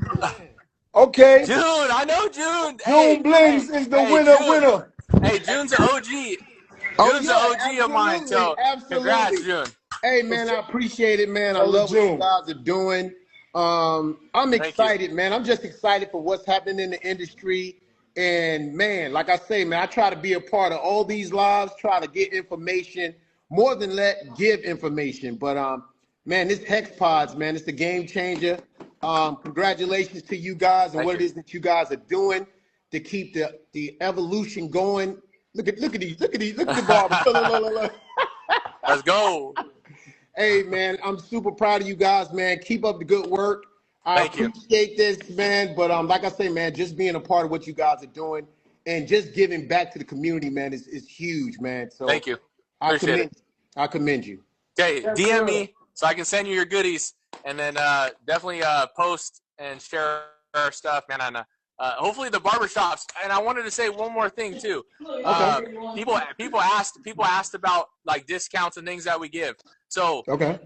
Okay, June, I know June. June Hey, Blings is the winner. June. Hey, June's an OG. Oh June's an yeah, OG of mine. absolutely, So congrats, absolutely. June. Hey man, I appreciate it, man. I Brother love what you June. guys are doing. I'm Thank you. excited, man. I'm just excited for what's happening in the industry. And man, like I say, man, I try to be a part of all these lives, try to get information more than give information. But man, this Hex Pods, man, it's a game changer. Congratulations to you guys and Thank what you. it is that you guys are doing to keep the evolution going. Look at the barbers. Look, look, look, look. Let's go. Hey man, I'm super proud of you guys, man. Keep up the good work. I Thank you. appreciate this, man. But like I say, man, just being a part of what you guys are doing and just giving back to the community, man, is huge, man. So Thank you. I Appreciate it. commend you. Okay, Yes, DM sir. me so I can send you your goodies, and then definitely post and share our stuff, man. And hopefully the barbershops. And I wanted to say one more thing too. Okay. People asked about like discounts and things that we give. So Okay.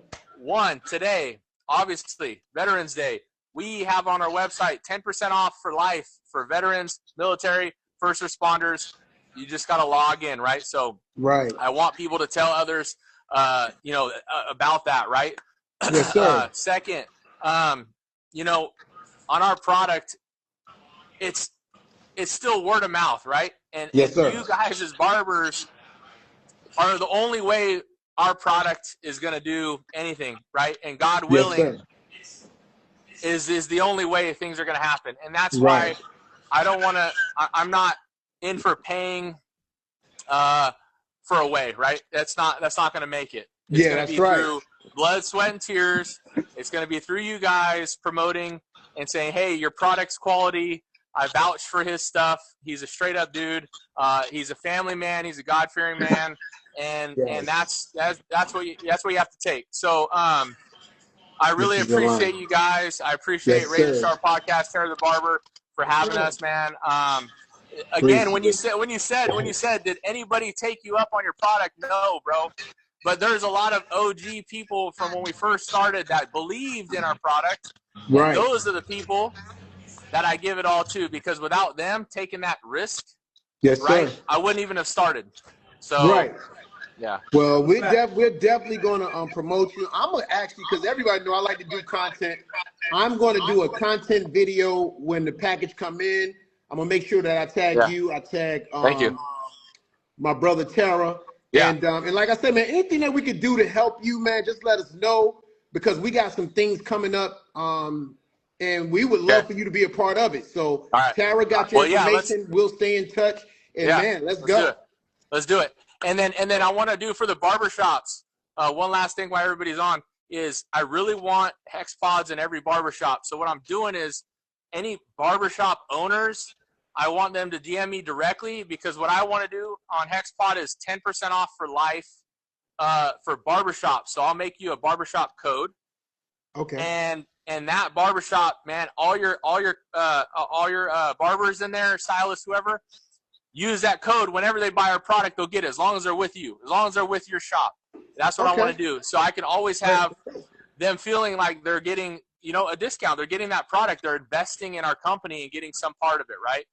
today, obviously Veterans Day, we have on our website 10% off for life for veterans, military, first responders. You just got to log in, right? So Right. I want people to tell others, about that, right? Yes, sir. Second, on our product, it's still word of mouth, right? And Yes, sir. you guys as barbers are the only way our product is going to do anything, right? And God willing, is the only way things are going to happen. And that's why I don't want to. I'm not in for paying for a way, right? That's not going to make it. It's going to be through blood, sweat, and tears. It's going to be through you guys promoting and saying, hey, your product's quality. I vouch for his stuff. He's a straight up dude. He's a family man. He's a God fearing man, and that's what you have to take. So I really appreciate you guys. I appreciate Razor Sharp Podcast, Terry the Barber, for having us, man. Again, when you said, did anybody take you up on your product? No, bro. But there's a lot of OG people from when we first started that believed in our product. Right. And those are the people that I give it all to, because without them taking that risk, sir, I wouldn't even have started. So, yeah. Well, we're definitely going to promote you. I'm going to actually, because everybody know I like to do content. I'm going to do a content video when the package come in. I'm going to make sure that I tag you. I tag Thank you. My brother Tara. Yeah. And like I said, man, anything that we could do to help you, man, just let us know, because we got some things coming up. And we would love for you to be a part of it. So Tara got your information. We'll stay in touch. And man, let's go. Let's do it. And then I want to do for the barbershops. One last thing while everybody's on is I really want Hex Pods in every barbershop. So what I'm doing is any barbershop owners, I want them to DM me directly, because what I want to do on Hex Pod is 10% off for life for barbershops. So I'll make you a barbershop code. Okay. And that barbershop, man, all your barbers in there, stylists, whoever, use that code. Whenever they buy our product, they'll get it, as long as they're with you, as long as they're with your shop. That's what I want to do. So I can always have them feeling like they're getting, a discount. They're getting that product. They're investing in our company and getting some part of it, right?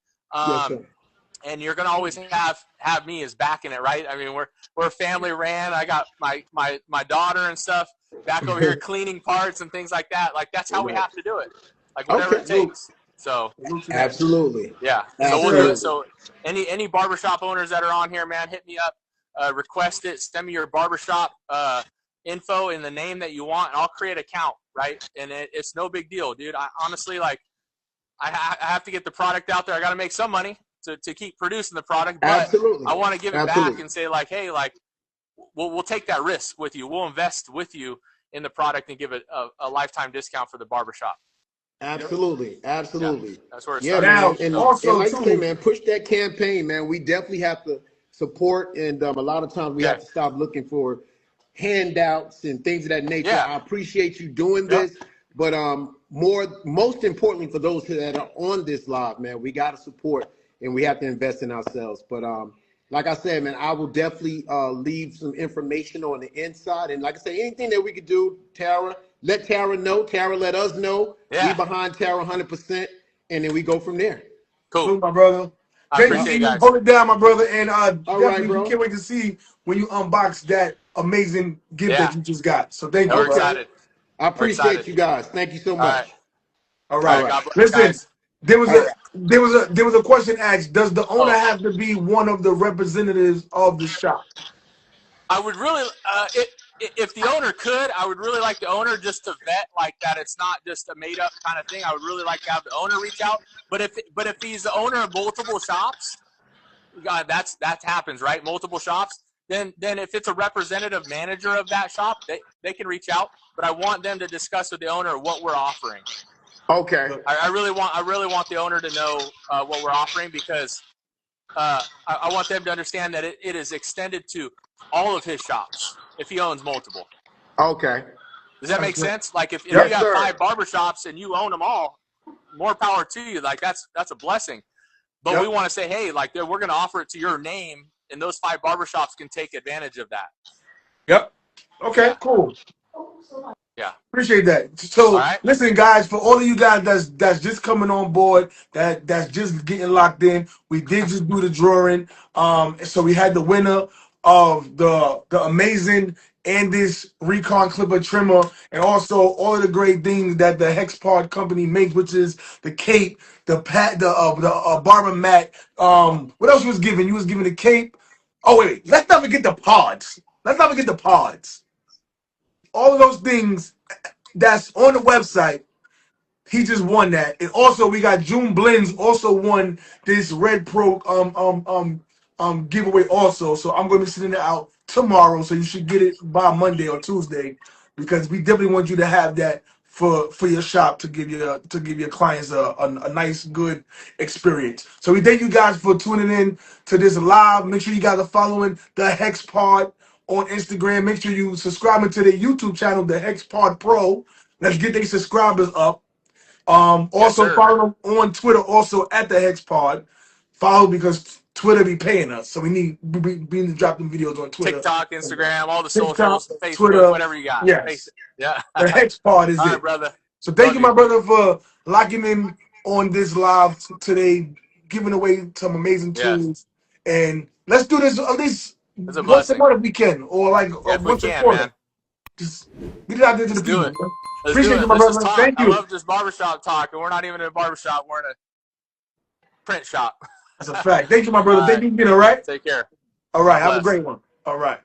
And you're gonna always have me as backing it, right? I mean, we're family ran. I got my daughter and stuff back over here cleaning parts and things like that. Like, that's how we have to do it. Like, whatever it takes. So absolutely. Yeah. So we'll do it. So any barbershop owners that are on here, man, hit me up, request it, send me your barbershop info and the name that you want, and I'll create an account, right? And it's no big deal, dude. I honestly, like, I have to get the product out there. I got to make some money to keep producing the product, but I want to give it back and say, like, hey, like, we'll take that risk with you. We'll invest with you in the product and give it a lifetime discount for the barbershop. Absolutely. Yeah, that's where it's starting. Now, and also, like I say, man, push that campaign, man. We definitely have to support, and a lot of times we have to stop looking for handouts and things of that nature. I appreciate you doing this, but most importantly, for those that are on this live, man, we got to support and we have to invest in ourselves. But like I said, man, I will definitely leave some information on the inside. And like I said, anything that we could do, Tara, let Tara know. Tara, let us know. We behind Tara 100%, and then we go from there. Cool, my brother. I appreciate it, guys. Hold it down, my brother. And right, bro. we can't wait to see when you unbox that amazing gift that you just got. So thank you. We're excited. I appreciate you guys. Thank you so much. All right. God bless, listen, guys. there was a question asked. Does the owner have to be one of the representatives of the shop? I would really, if the owner could, I would really like the owner just to vet like that. It's not just a made up kind of thing. I would really like to have the owner reach out. But if he's the owner of multiple shops, God, that happens, right? Multiple shops. Then if it's a representative manager of that shop, they can reach out. But I want them to discuss with the owner what we're offering. Okay. I really want the owner to know what we're offering, because I want them to understand that it is extended to all of his shops if he owns multiple. Okay. Does that make sense? Like, if you have 5 barbershops and you own them all, more power to you. Like, that's a blessing. But we want to say, hey, like, we're going to offer it to your name, and those 5 barbershops can take advantage of that. Yep. Okay, cool. Yeah. Appreciate that. All So right. listen, guys, for all of you guys that's just coming on board, that's just getting locked in, we did just do the drawing. So we had the winner of the amazing Andis Recon Clipper Trimmer, and also all of the great things that the Hex Pod company makes, which is the cape, the barber mat. What else you was giving? You was giving the cape. Oh wait, let's not forget the pods. Let's not forget the pods. All of those things that's on the website. He just won that. And also we got June Blends also won this Red Pro giveaway also. So I'm gonna be sending it out tomorrow. So you should get it by Monday or Tuesday, because we definitely want you to have that for your shop to give your clients a nice good experience. So we thank you guys for tuning in to this live. Make sure you guys are following the Hex Pod on Instagram. Make sure you subscribing to the YouTube channel, the Hex Pod Pro. Let's get these subscribers up. Yes, Also sir. follow them on Twitter, also at the Hex Pod. Follow, because Twitter be paying us, so we need to drop them videos on Twitter, TikTok, Instagram, all the TikTok, socials, Facebook, Twitter. whatever you got. Yes, Face it. Yeah. the Hex Pod is All right, it. brother. So thank Love you, you. my brother, for locking in on this live today, giving away some amazing Yes. tools, and let's do this at least It's a once a blessing. month if we can, or like If we once a can, quarter. man. Just get it out there to the Let's do people. it. Man. Let's do Appreciate you, it. my Let's just brother. talk. Thank I you. love just barbershop talk, and we're not even in a barbershop. We're in a print shop. That's a fact. Thank you, my All brother. Thank right. you again. All right. Take care. All right. God Have a bless. great one. All right.